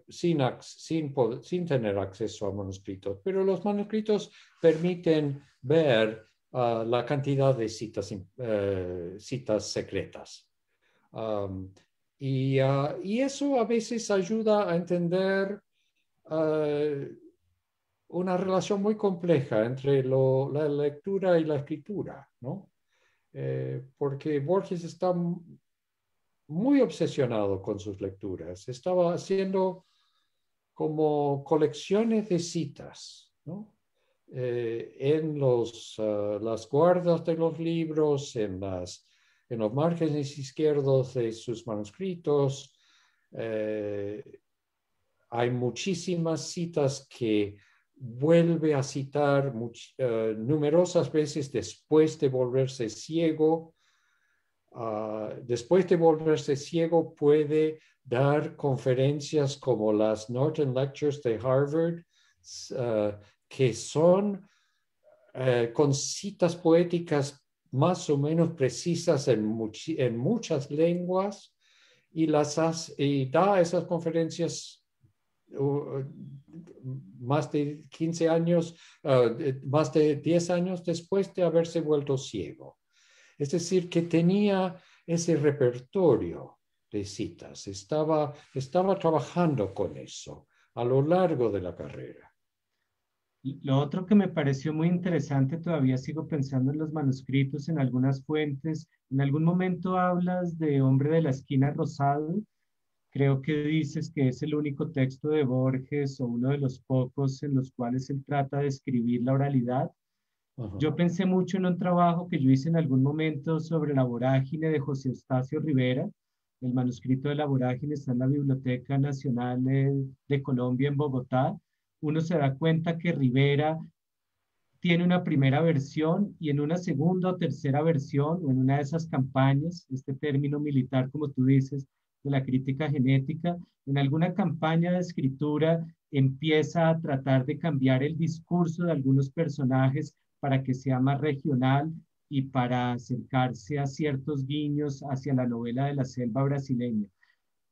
sin tener acceso a manuscritos, pero los manuscritos permiten ver la cantidad de citas secretas. Um, y eso a veces ayuda a entender una relación muy compleja entre la lectura y la escritura, ¿no? Porque Borges está muy obsesionado con sus lecturas. Estaba haciendo como colecciones de citas, ¿no? En las guardas de los libros, en los márgenes izquierdos de sus manuscritos. Hay muchísimas citas que vuelve a citar numerosas veces después de volverse ciego. Después de volverse ciego puede dar conferencias como las Norton Lectures de Harvard, que son con citas poéticas más o menos precisas en muchas lenguas, y da esas conferencias más de 15 años, más de 10 años después de haberse vuelto ciego. Es decir, que tenía ese repertorio de citas, estaba trabajando con eso a lo largo de la carrera. Lo otro que me pareció muy interesante, todavía sigo pensando en los manuscritos, en algunas fuentes. En algún momento hablas de Hombre de la Esquina Rosado. Creo que dices que es el único texto de Borges o uno de los pocos en los cuales él trata de escribir la oralidad. Ajá. Yo pensé mucho en un trabajo que yo hice en algún momento sobre la vorágine de José Eustacio Rivera. El manuscrito de la vorágine está en la Biblioteca Nacional de Colombia en Bogotá. Uno se da cuenta que Rivera tiene una primera versión y en una segunda o tercera versión o en una de esas campañas, este término militar, como tú dices, de la crítica genética, en alguna campaña de escritura empieza a tratar de cambiar el discurso de algunos personajes para que sea más regional y para acercarse a ciertos guiños hacia la novela de la selva brasileña.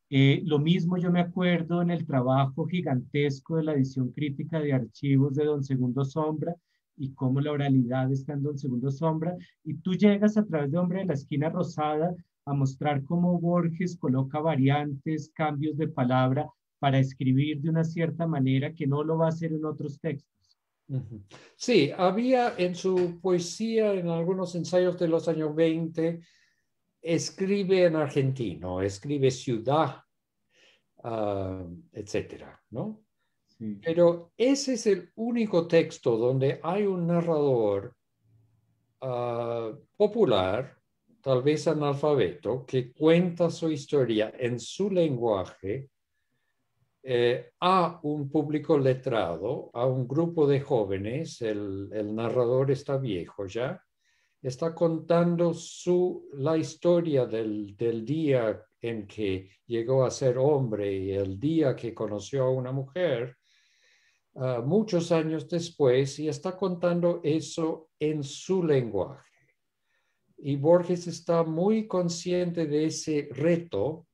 Lo mismo yo me acuerdo en el trabajo gigantesco de la edición crítica de archivos de Don Segundo Sombra y cómo la oralidad está en Don Segundo Sombra. Y tú llegas a través de Hombre de la Esquina Rosada a mostrar cómo Borges coloca variantes, cambios de palabra para escribir de una cierta manera que no lo va a hacer en otros textos. Sí, había en su poesía, en algunos ensayos de los años 20, escribe en argentino, escribe ciudad, etcétera, ¿no? Sí. Pero ese es el único texto donde hay un narrador popular, tal vez analfabeto, que cuenta su historia en su lenguaje a un público letrado, a un grupo de jóvenes. El narrador está viejo ya, está contando la historia del día en que llegó a ser hombre y el día que conoció a una mujer, muchos años después, y está contando eso en su lenguaje. Y Borges está muy consciente de ese reto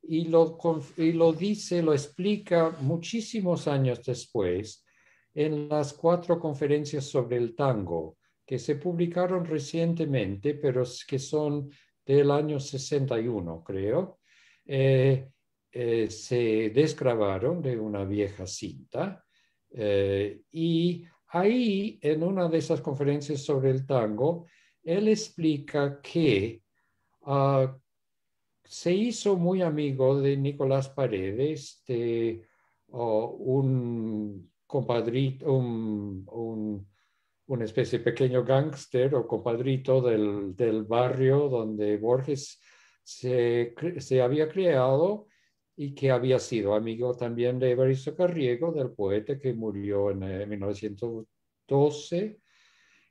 y lo dice, lo explica muchísimos años después en las 4 conferencias sobre el tango que se publicaron recientemente, pero que son del año 61, creo. Se desgrabaron de una vieja cinta y ahí, en una de esas conferencias sobre el tango, él explica que se hizo muy amigo de Nicolás Paredes, de un compadrito, una especie de pequeño gángster o compadrito del barrio donde Borges se había criado y que había sido amigo también de Evaristo Carriego, del poeta que murió en 1912.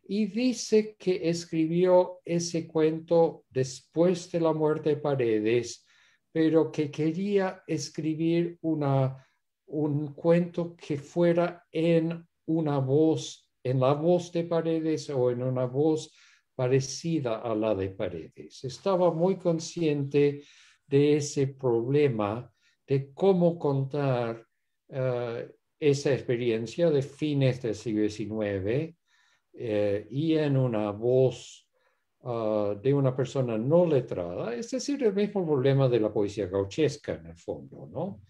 Y dice que escribió ese cuento después de la muerte de Paredes, pero que quería escribir un cuento que fuera en una voz, en la voz de Paredes o en una voz parecida a la de Paredes. Estaba muy consciente de ese problema de cómo contar esa experiencia de fines del siglo XIX y en una voz de una persona no letrada, es decir, el mismo problema de la poesía gauchesca en el fondo, ¿no?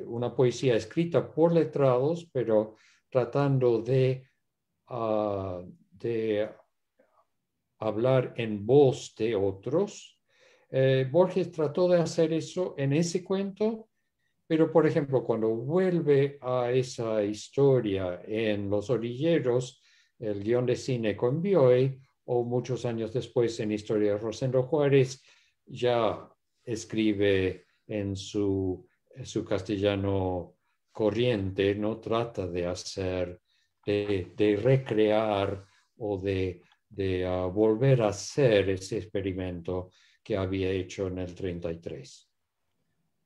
Una poesía escrita por letrados, pero tratando de hablar en voz de otros. Borges trató de hacer eso en ese cuento, pero por ejemplo, cuando vuelve a esa historia en Los Orilleros, el guión de cine con Bioy, o muchos años después en Historia de Rosendo Juárez, ya escribe en su castellano corriente, no trata de hacer, de recrear o de volver a hacer ese experimento que había hecho en el 33.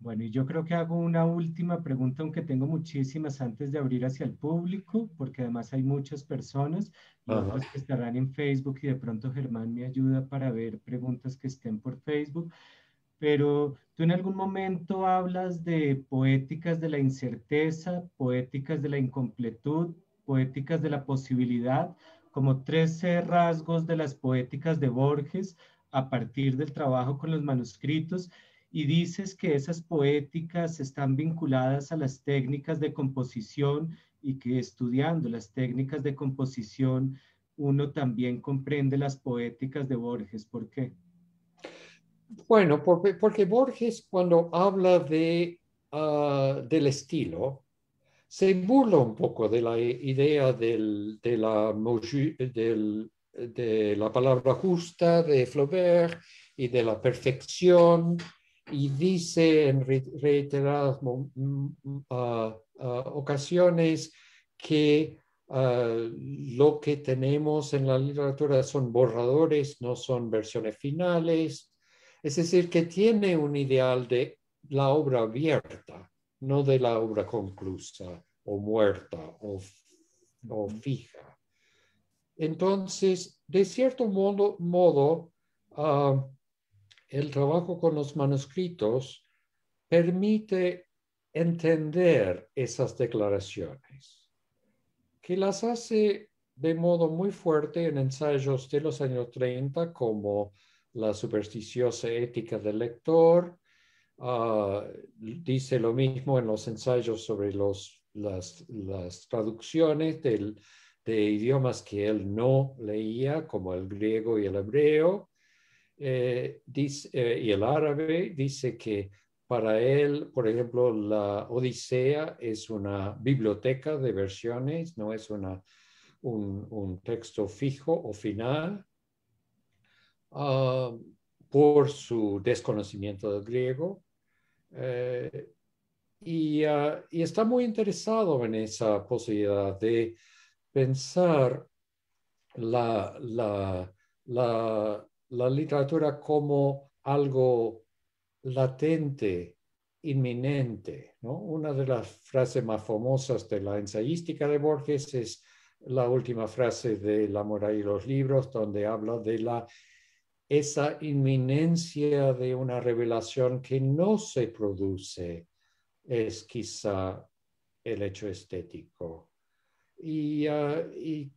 Bueno, y yo creo que hago una última pregunta, aunque tengo muchísimas antes de abrir hacia el público, porque además hay muchas personas y otras que estarán en Facebook y de pronto Germán me ayuda para ver preguntas que estén por Facebook. Pero tú en algún momento hablas de poéticas de la incerteza, poéticas de la incompletud, poéticas de la posibilidad, como 13 rasgos de las poéticas de Borges a partir del trabajo con los manuscritos, y dices que esas poéticas están vinculadas a las técnicas de composición y que estudiando las técnicas de composición uno también comprende las poéticas de Borges. ¿Por qué? Bueno, porque Borges cuando habla del estilo, se burla un poco de la idea de la palabra justa de Flaubert y de la perfección, y dice en reiteradas ocasiones que Lo que tenemos en la literatura son borradores, no son versiones finales. Es decir, que tiene un ideal de la obra abierta, no de la obra conclusa o muerta o fija. Entonces, de cierto modo, el trabajo con los manuscritos permite entender esas declaraciones, que las hace de modo muy fuerte en ensayos de los años 30, como La supersticiosa ética del lector. Dice lo mismo en los ensayos sobre las traducciones de idiomas que él no leía, como el griego y el hebreo. Y el árabe. Dice que para él, por ejemplo, la Odisea es una biblioteca de versiones, no es un texto fijo o final, uh, por su desconocimiento del griego. Eh, y está muy interesado en esa posibilidad de pensar la, la, la literatura como algo latente, inminente, ¿no? Una de las frases más famosas de la ensayística de Borges es la última frase de La moral y los libros, donde habla de esa inminencia de una revelación que no se produce, es quizá el hecho estético. Y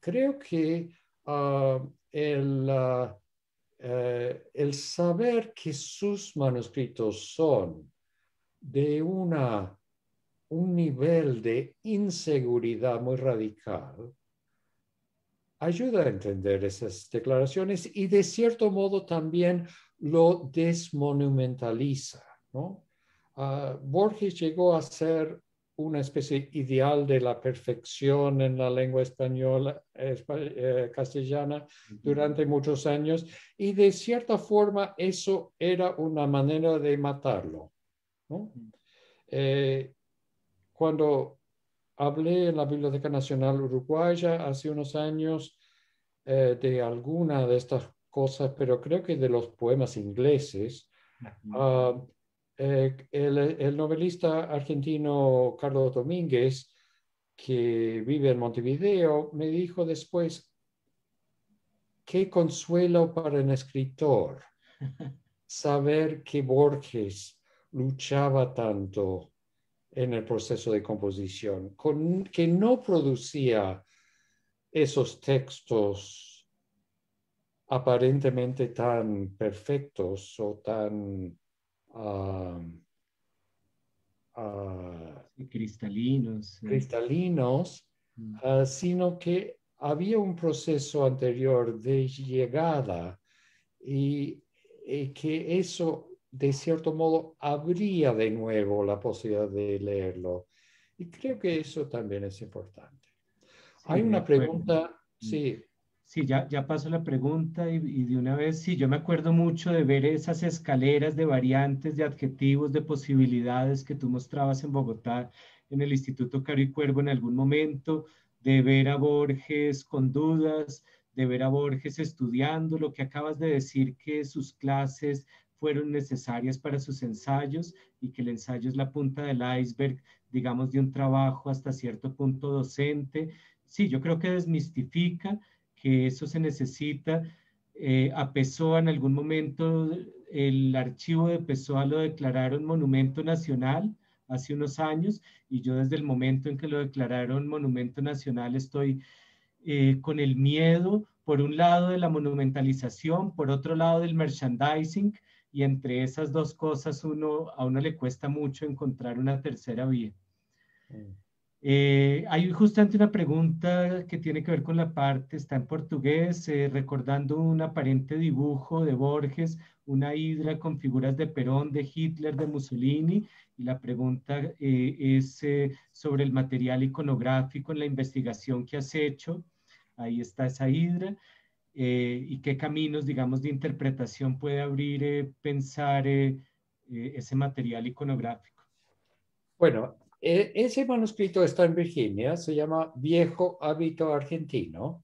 creo que el saber que sus manuscritos son de un nivel de inseguridad muy radical ayuda a entender esas declaraciones y de cierto modo también lo desmonumentaliza, ¿no? Borges llegó a ser una especie ideal de la perfección en la lengua española, castellana durante muchos años, y de cierta forma eso era una manera de matarlo, ¿no? Cuando hablé en la Biblioteca Nacional Uruguaya hace unos años de alguna de estas cosas, pero creo que de los poemas ingleses, el novelista argentino Carlos Domínguez, que vive en Montevideo, me dijo después: qué consuelo para un escritor saber que Borges luchaba tanto en el proceso de composición, que no producía esos textos aparentemente tan perfectos o tan Cristalinos. cristalinos, sino que había un proceso anterior de llegada y que eso, de cierto modo, abría de nuevo la posibilidad de leerlo. Y creo que eso también es importante. Sí, Hay de una acuerdo. pregunta, sí. Sí, ya paso la pregunta y de una vez, sí, yo me acuerdo mucho de ver esas escaleras de variantes, de adjetivos, de posibilidades que tú mostrabas en Bogotá, en el Instituto Caro y Cuervo en algún momento, de ver a Borges con dudas, de ver a Borges estudiando, lo que acabas de decir, que sus clases fueron necesarias para sus ensayos y que el ensayo es la punta del iceberg, digamos, de un trabajo hasta cierto punto docente. Sí, yo creo que desmistifica que eso se necesita. A Pessoa en algún momento, el archivo de Pessoa lo declararon monumento nacional hace unos años y yo desde el momento en que lo declararon monumento nacional estoy con el miedo, por un lado de la monumentalización, por otro lado del merchandising, y entre esas dos cosas a uno le cuesta mucho encontrar una tercera vía. Hay justamente una pregunta que tiene que ver con la parte, está en portugués, recordando un aparente dibujo de Borges, una hidra con figuras de Perón, de Hitler, de Mussolini, y la pregunta es sobre el material iconográfico en la investigación que has hecho. Ahí está esa hidra. Y qué caminos, digamos, de interpretación puede abrir pensar ese material iconográfico. Bueno, Ese manuscrito está en Virginia, se llama Viejo Hábito Argentino.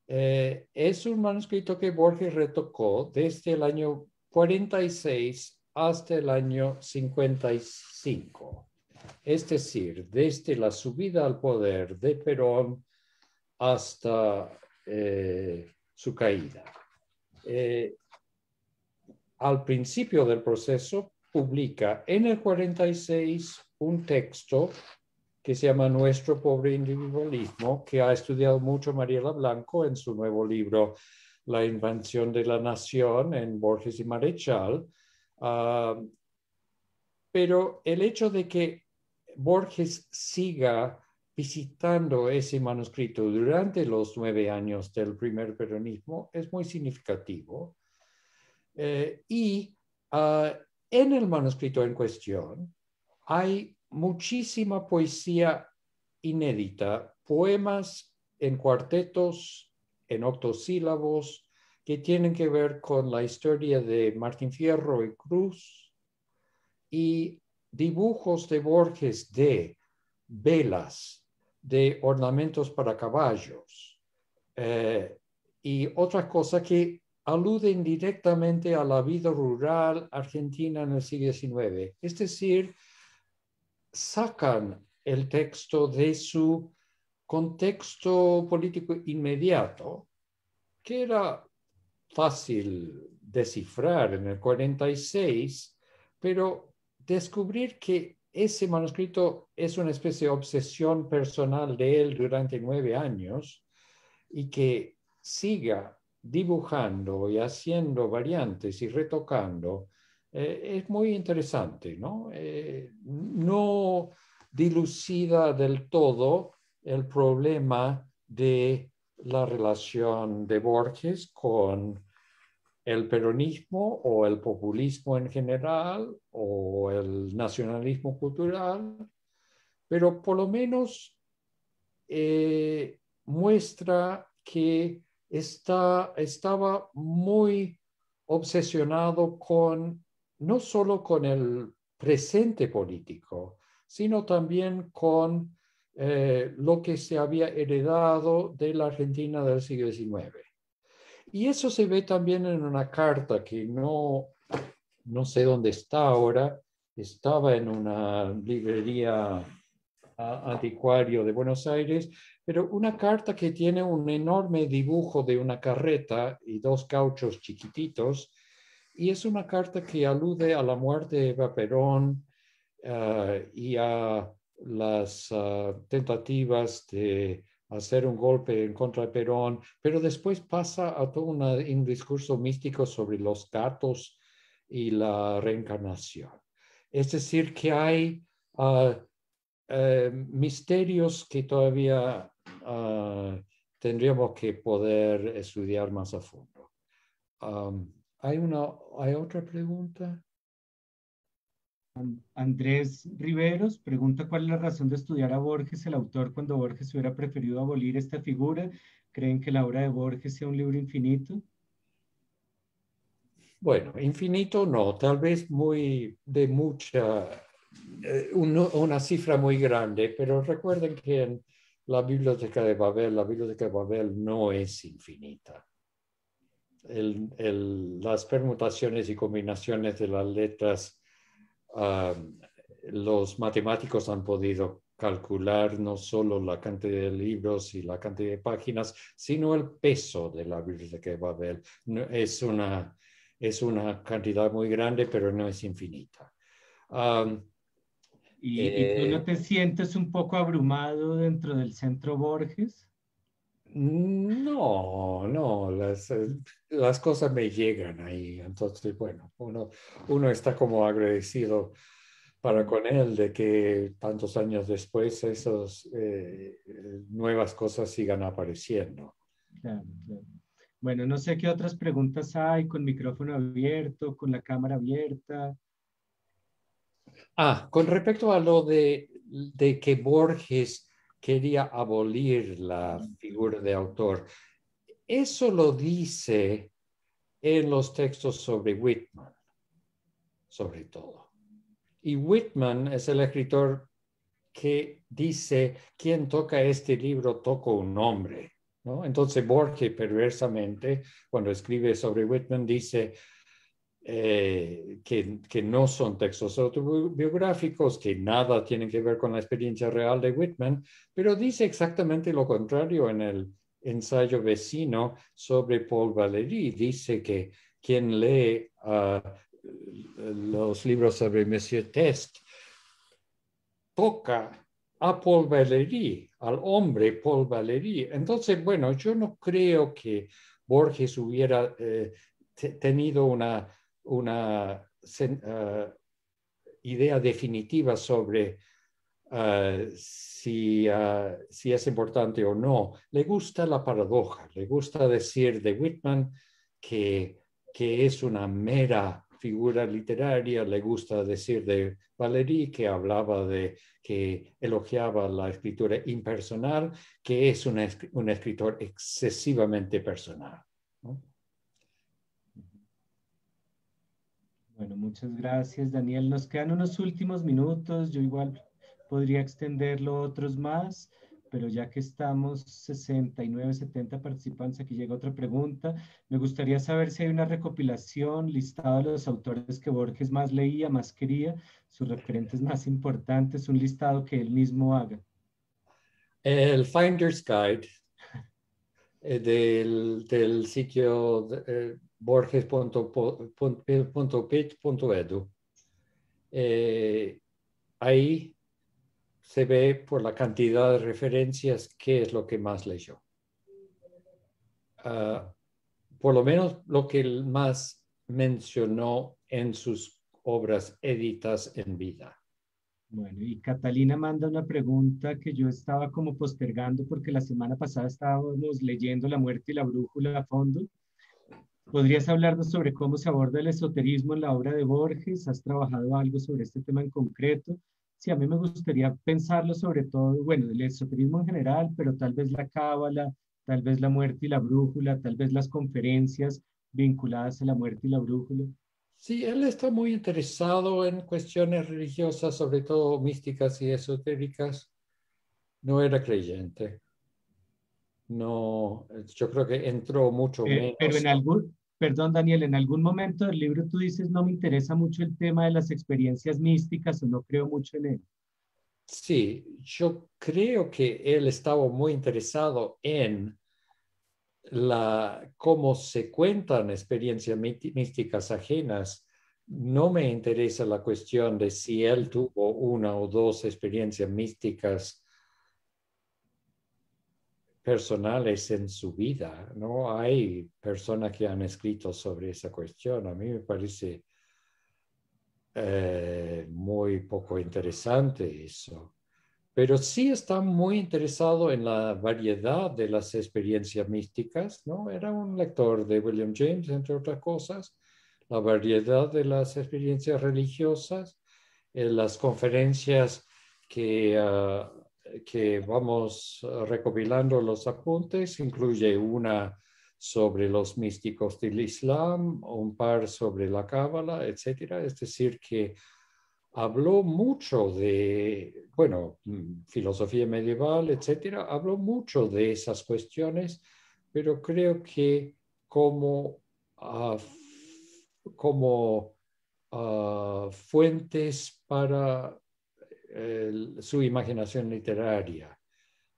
Es un manuscrito que Borges retocó desde el año 46 hasta el año 55. Es decir, desde la subida al poder de Perón hasta su caída. Al principio del proceso, publica en el 46 un texto que se llama Nuestro pobre individualismo, que ha estudiado mucho Mariela Blanco en su nuevo libro La invención de la nación en Borges y Marechal. Pero el hecho de que Borges siga visitando ese manuscrito durante los 9 años del primer peronismo es muy significativo. En el manuscrito en cuestión hay muchísima poesía inédita, poemas en cuartetos, en octosílabos, que tienen que ver con la historia de Martín Fierro y Cruz, y dibujos de Borges de velas, de ornamentos para caballos, y otras cosas que aluden directamente a la vida rural argentina en el siglo XIX. Es decir, sacan el texto de su contexto político inmediato, que era fácil descifrar en el 46, pero descubrir que ese manuscrito es una especie de obsesión personal de él durante 9 años y que siga dibujando y haciendo variantes y retocando, es muy interesante, ¿no? No dilucida del todo el problema de la relación de Borges con el peronismo o el populismo en general o el nacionalismo cultural, pero por lo menos muestra que estaba muy obsesionado con, no solo con el presente político, sino también con lo que se había heredado de la Argentina del siglo XIX. Y eso se ve también en una carta que no sé dónde está ahora, estaba en una librería anticuario de Buenos Aires, pero una carta que tiene un enorme dibujo de una carreta y 2 gauchos chiquititos, y es una carta que alude a la muerte de Eva Perón y a las tentativas de hacer un golpe en contra de Perón, pero después pasa a todo un discurso místico sobre los gatos y la reencarnación. Es decir, que hay misterios que todavía tendríamos que poder estudiar más a fondo. ¿Hay otra pregunta? Andrés Riveros pregunta cuál es la razón de estudiar a Borges, el autor, cuando Borges hubiera preferido abolir esta figura. ¿Creen que la obra de Borges sea un libro infinito? Bueno, infinito no, tal vez una cifra muy grande, pero recuerden que en la Biblioteca de Babel no es infinita. Las permutaciones y combinaciones de las letras, los matemáticos han podido calcular no solo la cantidad de libros y la cantidad de páginas, sino el peso de la Biblioteca de Babel. Es una cantidad muy grande, pero no es infinita. ¿Y tú no te sientes un poco abrumado dentro del Centro Borges? No, las cosas me llegan ahí. Entonces, bueno, uno está como agradecido para con él de que tantos años después esas nuevas cosas sigan apareciendo. Claro, claro. Bueno, no sé qué otras preguntas hay con micrófono abierto, con la cámara abierta. Con respecto a lo de que Borges quería abolir la figura de autor, eso lo dice en los textos sobre Whitman, sobre todo. Y Whitman es el escritor que dice, quien toca este libro toca un hombre, ¿no? Entonces Borges perversamente, cuando escribe sobre Whitman, dice que no son textos autobiográficos, que nada tienen que ver con la experiencia real de Whitman, pero dice exactamente lo contrario en el ensayo vecino sobre Paul Valéry. Dice que quien lee los libros sobre Monsieur Test toca a Paul Valéry, al hombre Paul Valéry. Entonces, bueno, yo no creo que Borges hubiera tenido una idea definitiva sobre si es importante o no. Le gusta la paradoja, le gusta decir de Whitman que es una mera figura literaria, le gusta decir de Valéry que elogiaba la escritura impersonal, que es un escritor excesivamente personal, ¿no? Bueno, muchas gracias, Daniel. Nos quedan unos últimos minutos. Yo igual podría extenderlo otros más, pero ya que estamos 69, 70 participantes, aquí llega otra pregunta. Me gustaría saber si hay una recopilación, listado de los autores que Borges más leía, más quería, sus referentes más importantes, un listado que él mismo haga. El Finder's Guide del sitio borges.pit.edu. Ahí se ve por la cantidad de referencias qué es lo que más leyó. Por lo menos lo que él más mencionó en sus obras editas en vida. Bueno, y Catalina manda una pregunta que yo estaba como postergando porque la semana pasada estábamos leyendo La muerte y la brújula a fondo. ¿Podrías hablarnos sobre cómo se aborda el esoterismo en la obra de Borges? ¿Has trabajado algo sobre este tema en concreto? Sí, a mí me gustaría pensarlo sobre todo, bueno, el esoterismo en general, pero tal vez la cábala, tal vez la muerte y la brújula, tal vez las conferencias vinculadas a la muerte y la brújula. Sí, él está muy interesado en cuestiones religiosas, sobre todo místicas y esotéricas. No era creyente. No, yo creo que entró mucho Pero menos. en algún, perdón Daniel, en algún momento del libro tú dices, no me interesa mucho el tema de las experiencias místicas o no creo mucho en él. Sí, yo creo que él estaba muy interesado en cómo se cuentan experiencias místicas ajenas. No me interesa la cuestión de si él tuvo una o dos experiencias místicas personales en su vida. No hay personas que han escrito sobre esa cuestión. A mí me parece muy poco interesante eso. Pero sí está muy interesado en la variedad de las experiencias místicas, ¿no? Era un lector de William James, entre otras cosas, la variedad de las experiencias religiosas, las conferencias que vamos recopilando los apuntes, incluye una sobre los místicos del Islam, un par sobre la Cábala, etcétera. Es decir, que habló mucho de, bueno, filosofía medieval, etcétera, habló mucho de esas cuestiones, pero creo que como, uh, como fuentes para su imaginación literaria.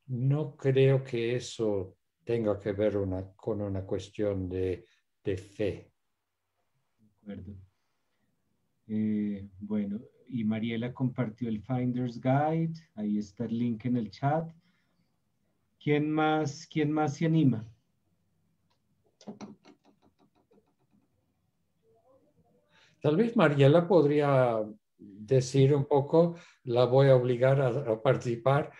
No creo que eso tenga que ver con una cuestión de fe. De acuerdo. Bueno, y Mariela compartió el Finder's Guide, ahí está el link en el chat. Quién más se anima? Tal vez Mariela podría decir un poco, la voy a obligar a participar,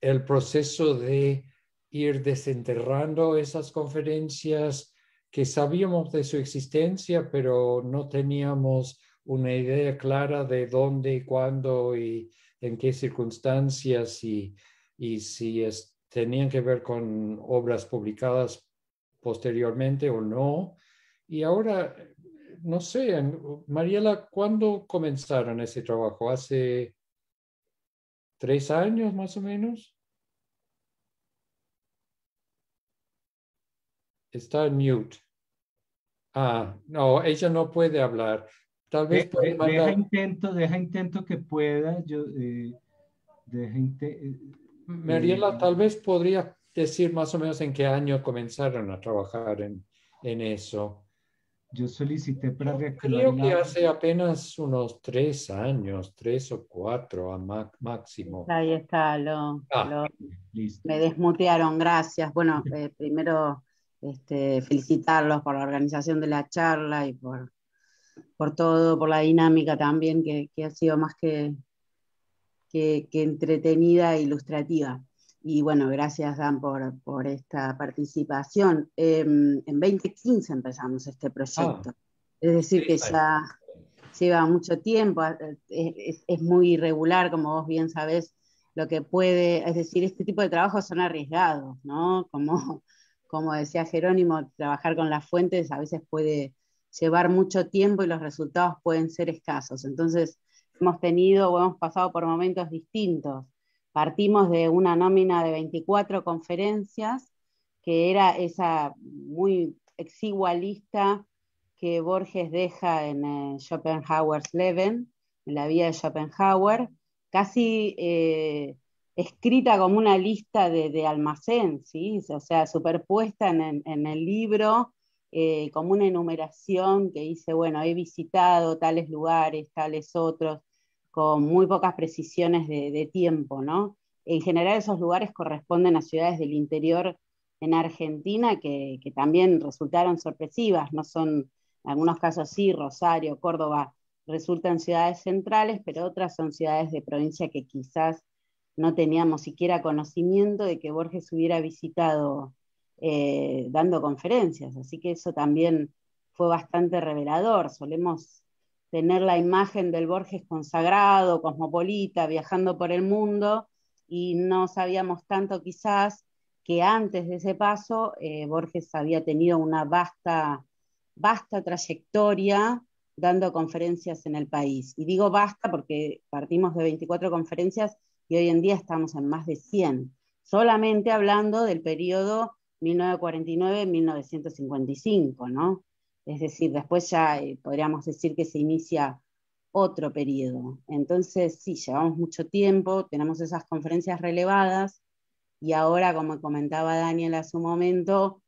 el proceso de ir desenterrando esas conferencias que sabíamos de su existencia, pero no teníamos una idea clara de dónde, cuándo y en qué circunstancias y si tenían que ver con obras publicadas posteriormente o no. Y ahora no sé, Mariela, ¿cuándo comenzaron ese trabajo? ¿Hace 3 años más o menos? Está en mute. Ah, no, ella no puede hablar. Tal vez puede mandar. Deja intento que pueda. Yo, deja Mariela, tal vez podría decir más o menos en qué año comenzaron a trabajar en eso. yo solicité para Yo reactivar creo el que audio. hace apenas unos 3 años, 3 o 4 máximo. Ahí está, Ah, Listo. me desmutearon, gracias. Bueno, primero felicitarlos por la organización de la charla y por todo, por la dinámica también, que ha sido más que entretenida e ilustrativa. Y bueno, gracias Dan por esta participación. En 2015 empezamos este ah, proyecto, es decir, que 6 años. ya lleva mucho tiempo, es muy irregular, como vos bien sabés, lo que puede, es decir, este tipo de trabajos son arriesgados, ¿no? Como decía Jerónimo, trabajar con las fuentes a veces puede llevar mucho tiempo y los resultados pueden ser escasos. Entonces, hemos tenido o hemos pasado por momentos distintos. Partimos de una nómina de 24 conferencias, que era esa muy exigua lista que Borges deja en Schopenhauer's Leben, en la vida de Schopenhauer, casi escrita como una lista de almacén, ¿sí? O sea, superpuesta en el libro, como una enumeración que dice, bueno, he visitado tales lugares, tales otros, con muy pocas precisiones de tiempo, ¿no? En general esos lugares corresponden a ciudades del interior en Argentina que también resultaron sorpresivas, no son, en algunos casos sí, Rosario, Córdoba, resultan ciudades centrales, pero otras son ciudades de provincia que quizás no teníamos siquiera conocimiento de que Borges hubiera visitado dando conferencias, así que eso también fue bastante revelador. Solemos tener la imagen del Borges consagrado, cosmopolita, viajando por el mundo, y no sabíamos tanto quizás que antes de ese paso Borges había tenido una vasta trayectoria dando conferencias en el país. Y digo basta porque partimos de 24 conferencias y hoy en día estamos en más de 100, solamente hablando del periodo 1949-1955, ¿no? Es decir, después ya podríamos decir que se inicia otro periodo. Entonces, sí, llevamos mucho tiempo, tenemos esas conferencias relevadas y ahora, como comentaba Daniel hace un momento,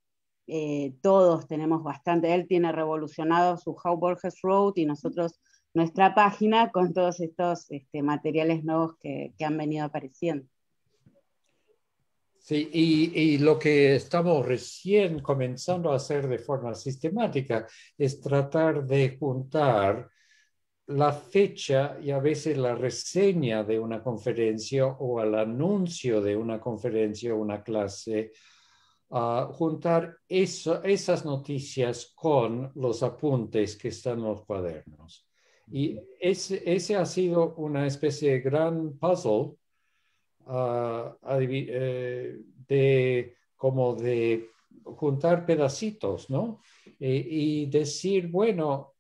todos tenemos bastante, él tiene revolucionado su How Borges Wrote y nosotros nuestra página con todos estos materiales nuevos que han venido apareciendo. Sí, y lo que estamos recién comenzando a hacer de forma sistemática es tratar de juntar la fecha y a veces la reseña de una conferencia o el anuncio de una conferencia o una clase, juntar esas noticias con los apuntes que están en los cuadernos. Y ese ha sido una especie de gran puzzle como de juntar pedacitos, ¿no? Y decir, bueno,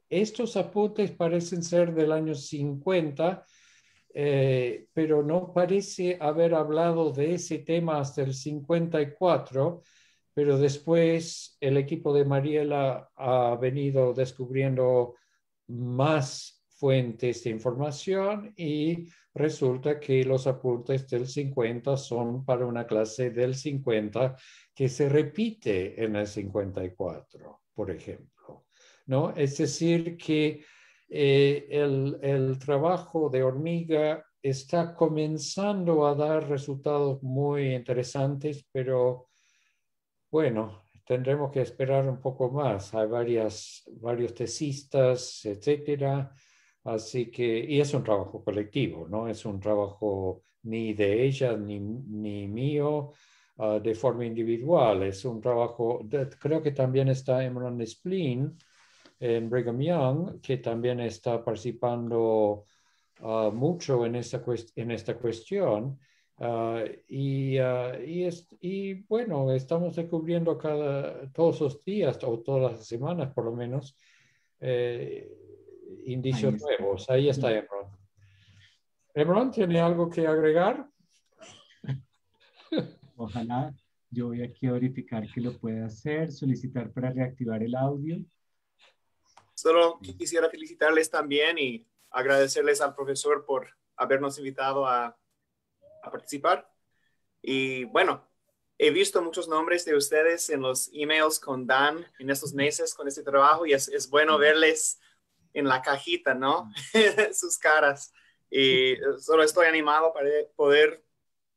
estos apuntes parecen ser del año 50, pero no parece haber hablado de ese tema hasta el 54, pero después el equipo de Mariela ha venido descubriendo más fuentes de información y resulta que los apuntes del 50 son para una clase del 50 que se repite en el 54, por ejemplo, ¿no? Es decir, que el trabajo de hormiga está comenzando a dar resultados muy interesantes, pero bueno, tendremos que esperar un poco más. Hay varios tesistas, etcétera. Así que, y es un trabajo colectivo, no es un trabajo ni de ella ni mío de forma individual. Es un trabajo, creo que también está Emran Spleen en Brigham Young, que también está participando mucho en esta cuestión. Y bueno, estamos descubriendo todos los días o todas las semanas por lo menos Ahí indicios está. nuevos. Ahí está Emron. Emron, ¿tiene algo que agregar? Ojalá. Yo voy aquí a verificar que lo pueda hacer, solicitar para reactivar el audio. Solo quisiera felicitarles también y agradecerles al profesor por habernos invitado a participar. Y bueno, he visto muchos nombres de ustedes en los emails con Dan en estos meses con este trabajo y es bueno verles en la cajita, ¿no? Sus caras. Y solo estoy animado para poder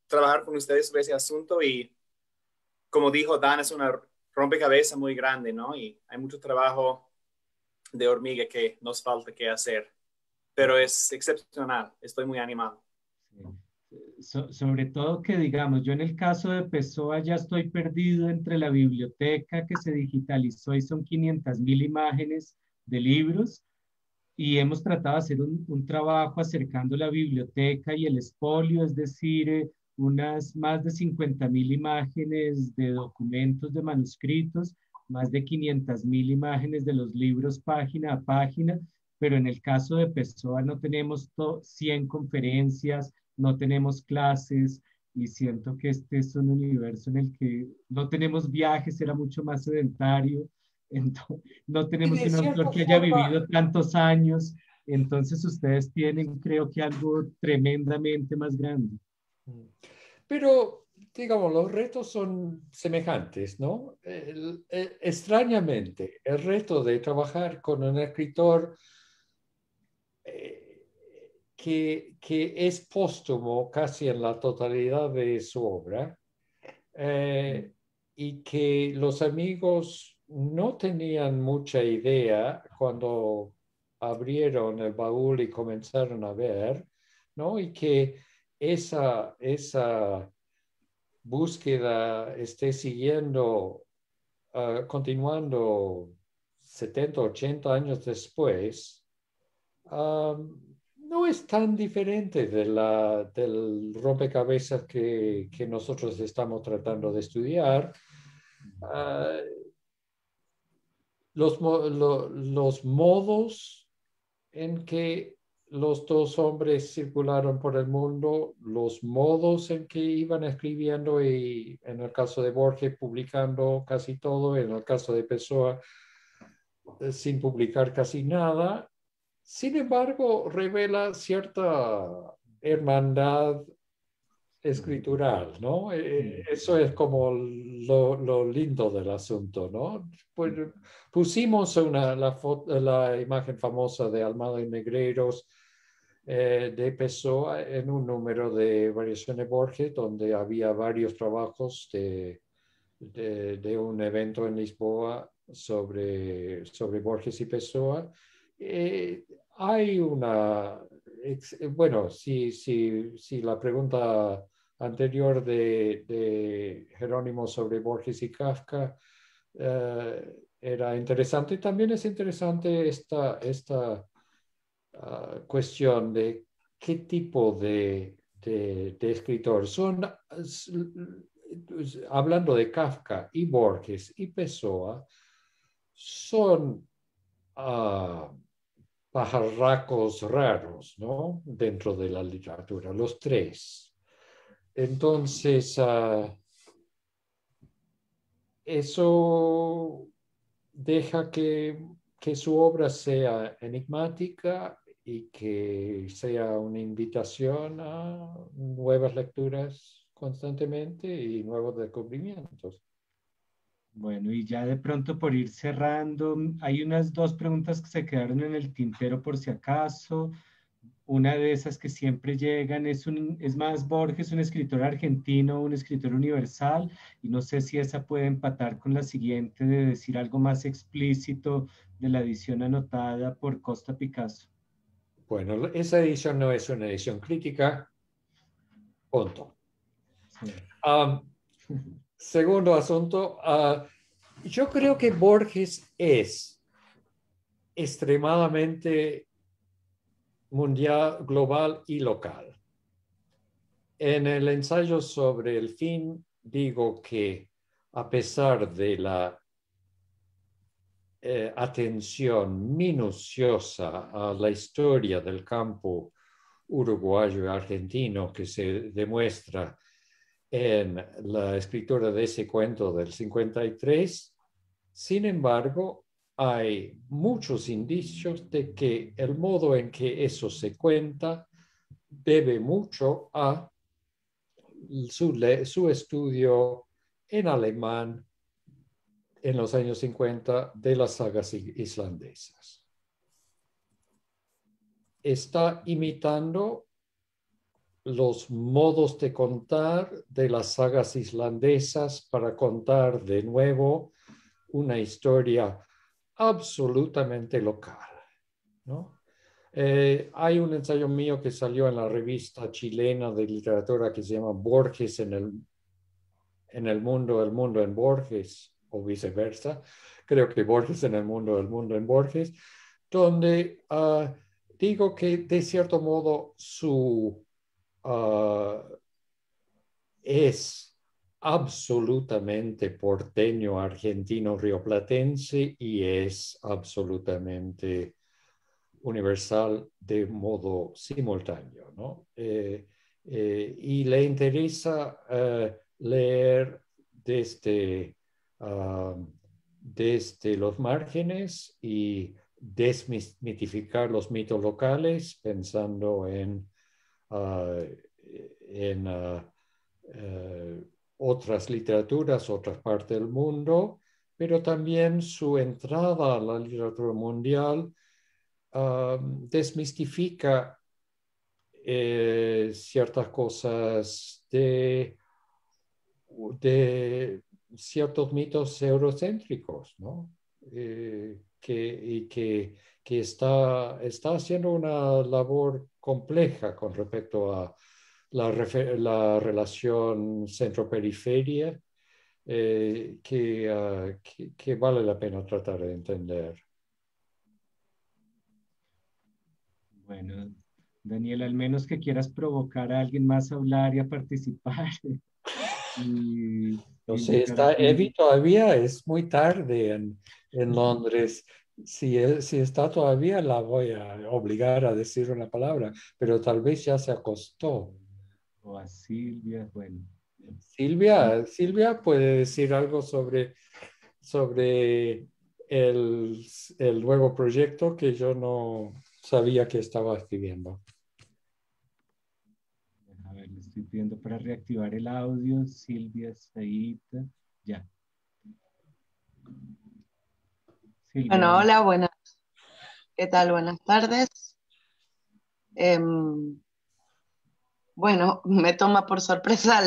trabajar con ustedes sobre ese asunto y como dijo Dan, es una rompecabezas muy grande, ¿no? Y hay mucho trabajo de hormiga que nos falta que hacer, pero es excepcional. Estoy muy animado. Sobre todo que, digamos, yo en el caso de Pessoa ya estoy perdido entre la biblioteca que se digitalizó y son 500.000 imágenes de libros y hemos tratado de hacer un trabajo acercando la biblioteca y el expolio, es decir, unas más de 50.000 imágenes de documentos, de manuscritos, más de 500.000 imágenes de los libros página a página, pero en el caso de Pessoa no tenemos 100 conferencias, no tenemos clases y siento que este es un universo en el que no tenemos viajes, era mucho más sedentario, entonces, no Y tenemos de un autor cierta que haya forma, vivido tantos años, entonces ustedes tienen, creo que algo tremendamente más grande. pero, digamos, los retos son semejantes, ¿no? Extrañamente, el reto de trabajar con un escritor eh, que es póstumo casi en la totalidad de su obra y que los amigos no tenían mucha idea cuando abrieron el baúl y comenzaron a ver, ¿no? Y que esa búsqueda esté siguiendo, continuando 70, 80 años después, no es tan diferente del rompecabezas que nosotros estamos tratando de estudiar. Ah, los modos en que los dos hombres circularon por el mundo, los modos en que iban escribiendo y en el caso de Borges publicando casi todo, en el caso de Pessoa sin publicar casi nada, sin embargo revela cierta hermandad escritural, ¿no? Eso es como lo lindo del asunto, ¿no? Pues pusimos la imagen famosa de Almada y Negreiros de Pessoa en un número de Variaciones Borges, donde había varios trabajos de un evento en Lisboa sobre Borges y Pessoa. Hay bueno, si la pregunta anterior de Jerónimo sobre Borges y Kafka era interesante. También es interesante esta cuestión de qué tipo de escritor son. Hablando de Kafka y Borges y Pessoa, son pajarracos raros, ¿no? Dentro de la literatura, los tres. Entonces, eso deja que su obra sea enigmática y que sea una invitación a nuevas lecturas constantemente y nuevos descubrimientos. Bueno, y ya de pronto por ir cerrando, hay unas dos preguntas que se quedaron en el tintero por si acaso. Una de esas que siempre llegan es más Borges, un escritor argentino, un escritor universal, y no sé si esa puede empatar con la siguiente de decir algo más explícito de la edición anotada por Costa Picasso. Bueno, esa edición no es una edición crítica, punto. Sí. Segundo asunto, yo creo que Borges es extremadamente mundial, global y local. en el ensayo sobre el fin digo que a pesar de la atención minuciosa a la historia del campo uruguayo y argentino que se demuestra en la escritura de ese cuento del 53, sin embargo, hay muchos indicios de que el modo en que eso se cuenta debe mucho a su estudio en alemán en los años 50 de las sagas islandesas. Está imitando los modos de contar de las sagas islandesas para contar de nuevo una historia absolutamente local, ¿no? Hay un ensayo mío que salió en la revista chilena de literatura que se llama Borges en el mundo en Borges, o viceversa. Creo que Borges en el mundo en Borges, donde digo que de cierto modo es absolutamente porteño, argentino, rioplatense y es absolutamente universal de modo simultáneo, ¿no? Y le interesa leer desde los márgenes y desmitificar los mitos locales, pensando en otras literaturas, otras partes del mundo, pero también su entrada a la literatura mundial desmistifica ciertas cosas de ciertos mitos eurocéntricos, ¿no? Que está haciendo una labor compleja con respecto a la relación centro-periferia, que vale la pena tratar de entender. Bueno, Daniel, al menos que quieras provocar a alguien más a hablar y a participar. No sé, Evi todavía es muy tarde en Londres. Si está todavía, la voy a obligar a decir una palabra, pero tal vez ya se acostó. O a Silvia, bueno. Silvia puede decir algo sobre el nuevo proyecto que yo no sabía que estaba escribiendo. A ver, le estoy pidiendo para reactivar el audio. Silvia, Saíta, ya. Silvia. Bueno, hola, buenas. ¿Qué tal? Buenas tardes. Bueno, me toma por sorpresa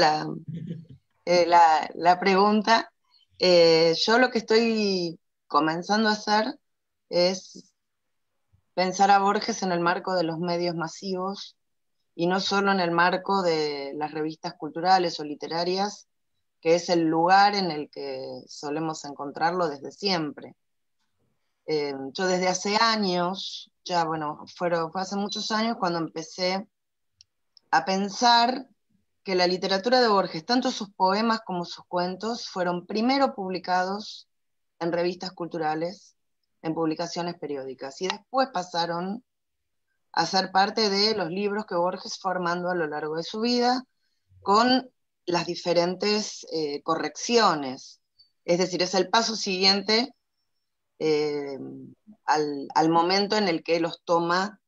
la pregunta. Yo lo que estoy comenzando a hacer es pensar a Borges en el marco de los medios masivos y no solo en el marco de las revistas culturales o literarias, que es el lugar en el que solemos encontrarlo desde siempre. Yo desde hace años, ya bueno, fue hace muchos años cuando empecé a pensar que la literatura de Borges, tanto sus poemas como sus cuentos, fueron primero publicados en revistas culturales, en publicaciones periódicas, y después pasaron a ser parte de los libros que Borges fue armando a lo largo de su vida, con las diferentes correcciones. Es decir, es el paso siguiente al momento en el que los toma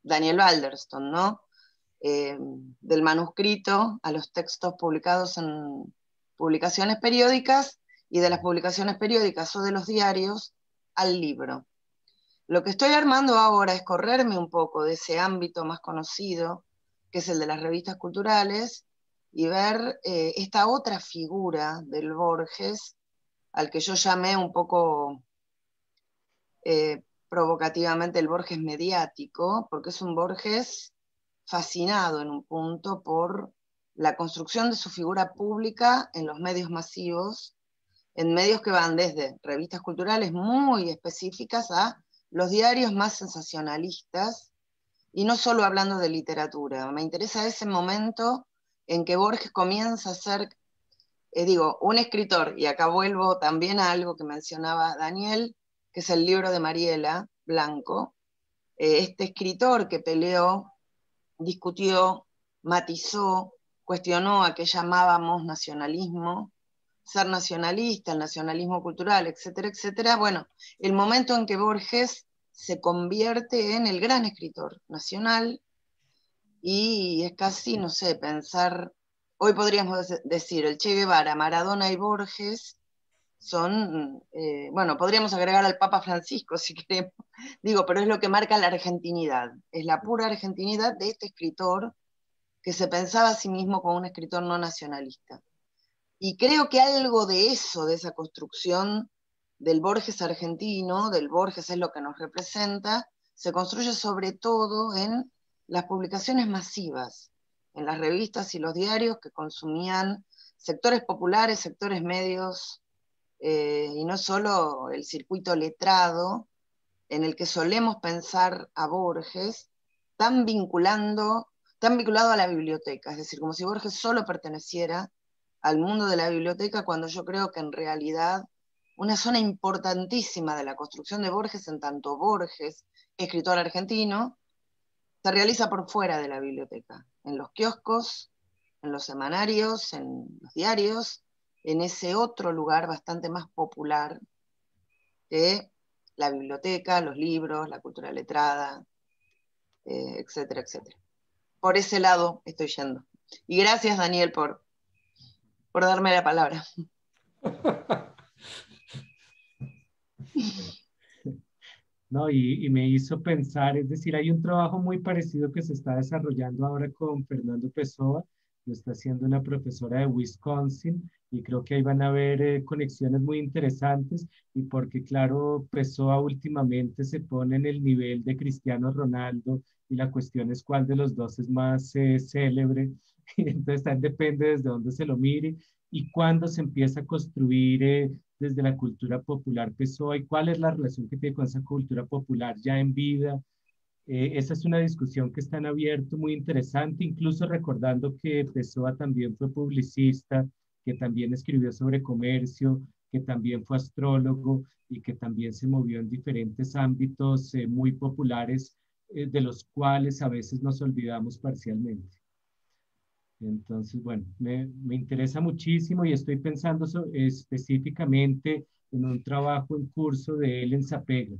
Daniel Balderston, ¿no? Del manuscrito a los textos publicados en publicaciones periódicas y de las publicaciones periódicas o de los diarios al libro. Lo que estoy armando ahora es correrme un poco de ese ámbito más conocido, que es el de las revistas culturales, y ver esta otra figura del Borges, al que yo llamé un poco provocativamente el Borges mediático, porque es un Borges fascinado en un punto por la construcción de su figura pública en los medios masivos, en medios que van desde revistas culturales muy específicas a los diarios más sensacionalistas y no solo hablando de literatura. Me interesa ese momento en que Borges comienza a ser, un escritor, y acá vuelvo también a algo que mencionaba Daniel, que es el libro de Mariela Blanco, este escritor que peleó, discutió, matizó, cuestionó a qué llamábamos nacionalismo, ser nacionalista, el nacionalismo cultural, etcétera, etcétera. Bueno, el momento en que Borges se convierte en el gran escritor nacional, y es casi, no sé, pensar, hoy podríamos decir, el Che Guevara, Maradona y Borges son, podríamos agregar al Papa Francisco si queremos, pero es lo que marca la argentinidad, es la pura argentinidad de este escritor que se pensaba a sí mismo como un escritor no nacionalista. Y creo que algo de eso, de esa construcción del Borges argentino, del Borges es lo que nos representa, se construye sobre todo en las publicaciones masivas, en las revistas y los diarios que consumían sectores populares, sectores medios, y no solo el circuito letrado, en el que solemos pensar a Borges tan vinculado a la biblioteca, es decir, como si Borges solo perteneciera al mundo de la biblioteca, cuando yo creo que en realidad una zona importantísima de la construcción de Borges, en tanto Borges, escritor argentino, se realiza por fuera de la biblioteca, en los kioscos, en los semanarios, en los diarios, en ese otro lugar bastante más popular que la biblioteca, los libros, la cultura letrada, etcétera, etcétera. Por ese lado estoy yendo. Y gracias, Daniel, por darme la palabra. No, y me hizo pensar, es decir, hay un trabajo muy parecido que se está desarrollando ahora con Fernando Pessoa, lo está haciendo una profesora de Wisconsin, y creo que ahí van a haber conexiones muy interesantes, y porque claro, Pessoa últimamente se pone en el nivel de Cristiano Ronaldo, y la cuestión es cuál de los dos es más célebre, y entonces también depende desde dónde se lo mire, y cuándo se empieza a construir desde la cultura popular Pessoa y cuál es la relación que tiene con esa cultura popular ya en vida. Esa es una discusión que está en abierto, muy interesante, incluso recordando que Pessoa también fue publicista, que también escribió sobre comercio, que también fue astrólogo y que también se movió en diferentes ámbitos muy populares, de los cuales a veces nos olvidamos parcialmente. Entonces, bueno, me interesa muchísimo y estoy pensando específicamente en un trabajo en curso de él en Sapega.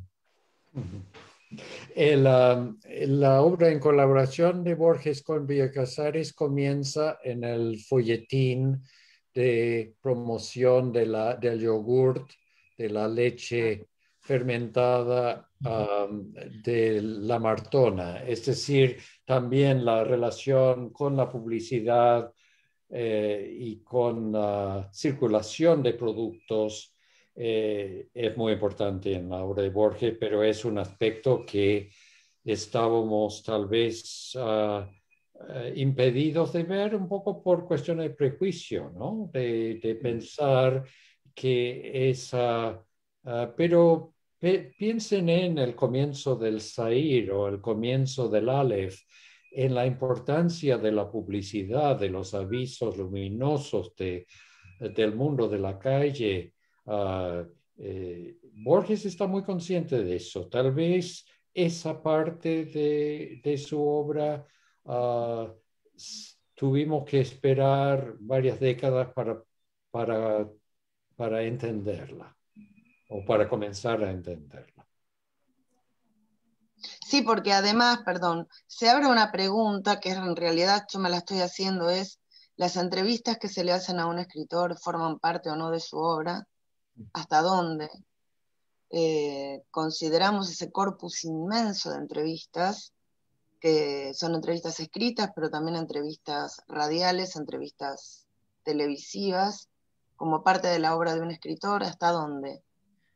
La obra en colaboración de Borges con Villa Casares comienza en el folletín de promoción del yogurt, de la leche fermentada de la Martona, es decir, también la relación con la publicidad y con la circulación de productos es muy importante en la obra de Borges, pero es un aspecto que estábamos tal vez impedidos de ver un poco por cuestiones de prejuicio, ¿no? De pensar que esa... pero piensen en el comienzo del Zahir o el comienzo del Aleph, en la importancia de la publicidad, de los avisos luminosos del mundo de la calle. Borges está muy consciente de eso. Tal vez esa parte de su obra tuvimos que esperar varias décadas para entenderla o para comenzar a entenderla. Sí, porque además, se abre una pregunta que en realidad yo me la estoy haciendo, es, ¿las entrevistas que se le hacen a un escritor forman parte o no de su obra? ¿Hasta dónde? Consideramos ese corpus inmenso de entrevistas, que son entrevistas escritas, pero también entrevistas radiales, entrevistas televisivas, como parte de la obra de un escritor, ¿hasta dónde?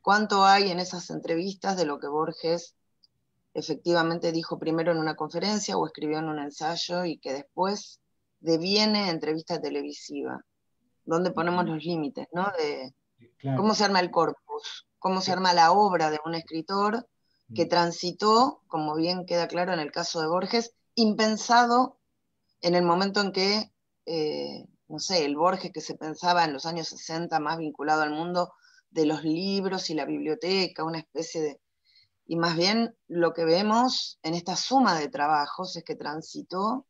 ¿Cuánto hay en esas entrevistas de lo que Borges efectivamente dijo primero en una conferencia o escribió en un ensayo y que después deviene entrevista televisiva? ¿Dónde ponemos los límites, ¿no? De Claro. cómo se arma el corpus, cómo se arma la obra de un escritor que transitó, como bien queda claro en el caso de Borges, impensado en el momento en que, no sé, el Borges que se pensaba en los años 60 más vinculado al mundo de los libros y la biblioteca, una especie de... Y más bien lo que vemos en esta suma de trabajos es que transitó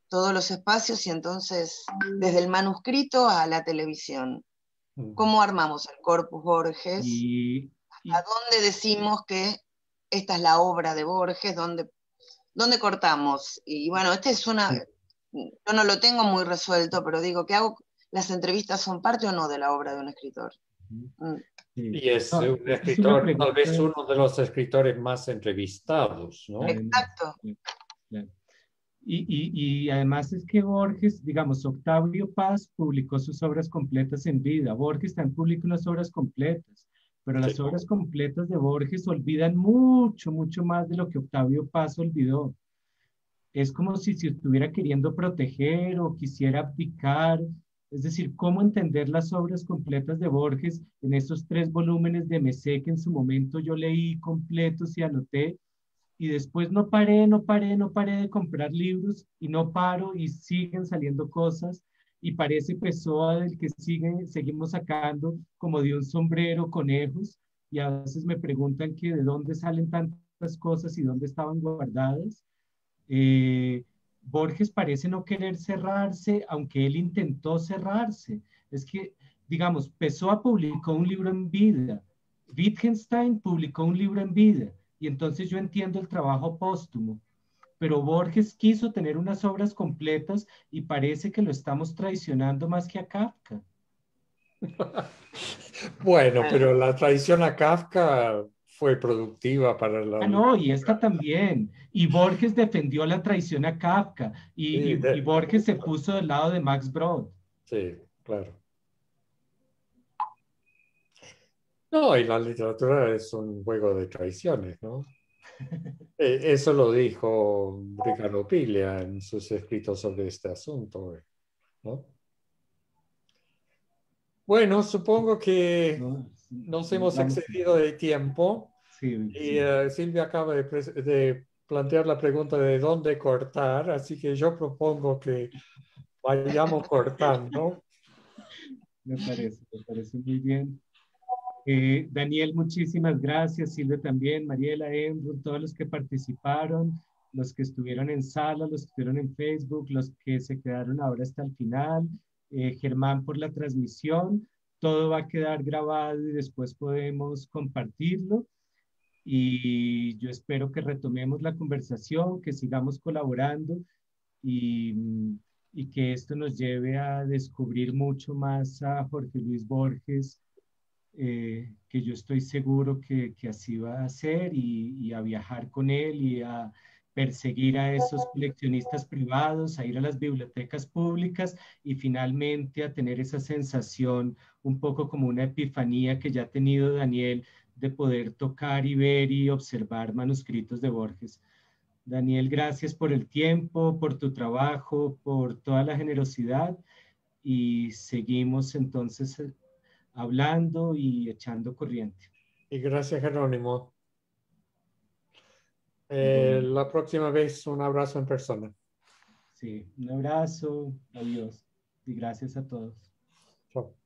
todos los espacios y entonces desde el manuscrito a la televisión. ¿Cómo armamos el corpus Borges? ¿A dónde decimos que esta es la obra de Borges? ¿Dónde cortamos? Y bueno, yo no lo tengo muy resuelto, pero digo, ¿qué hago? ¿Las entrevistas son parte o no de la obra de un escritor? Y es un escritor, tal vez uno de los escritores más entrevistados, ¿no? Exacto. Y además es que Borges, digamos, Octavio Paz publicó sus obras completas en vida. Borges también publicó unas obras completas, pero las obras completas de Borges olvidan mucho, mucho más de lo que Octavio Paz olvidó. Es como si se estuviera queriendo proteger o quisiera abdicar. Es decir, cómo entender las obras completas de Borges en esos 3 volúmenes de Messé que en su momento yo leí completos y anoté, y después no paré de comprar libros y no paro y siguen saliendo cosas y parece Pessoa del que seguimos sacando como de un sombrero conejos, y a veces me preguntan que de dónde salen tantas cosas y dónde estaban guardadas. Borges parece no querer cerrarse, aunque él intentó cerrarse. Es que, digamos, Pessoa publicó un libro en vida, Wittgenstein publicó un libro en vida, y entonces yo entiendo el trabajo póstumo, pero Borges quiso tener unas obras completas y parece que lo estamos traicionando más que a Kafka. Bueno, pero la traición a Kafka fue productiva para la... No, y esta también. Y Borges defendió la traición a Kafka, y Borges se puso del lado de Max Brod. Sí, claro. No, y la literatura es un juego de traiciones, ¿no? Eso lo dijo Ricardo Piglia en sus escritos sobre este asunto, ¿no? Bueno, supongo que nos hemos excedido de tiempo. Sí, y Silvia acaba de plantear la pregunta de dónde cortar, así que yo propongo que vayamos cortando. Me parece muy bien. Daniel, muchísimas gracias. Silvia también, Mariela, Emru, todos los que participaron, los que estuvieron en sala, los que estuvieron en Facebook, los que se quedaron ahora hasta el final. Germán por la transmisión. Todo va a quedar grabado y después podemos compartirlo. Y yo espero que retomemos la conversación, que sigamos colaborando y, y que esto nos lleve a descubrir mucho más a Jorge Luis Borges, que yo estoy seguro que así va a ser, y a viajar con él y a perseguir a esos coleccionistas privados, a ir a las bibliotecas públicas y finalmente a tener esa sensación un poco como una epifanía que ya ha tenido Daniel de poder tocar y ver y observar manuscritos de Borges. Daniel, gracias por el tiempo, por tu trabajo, por toda la generosidad, y seguimos entonces hablando y echando corriente. Y gracias, Jerónimo. La próxima vez un abrazo en persona. Sí, un abrazo, adiós y gracias a todos. Chao.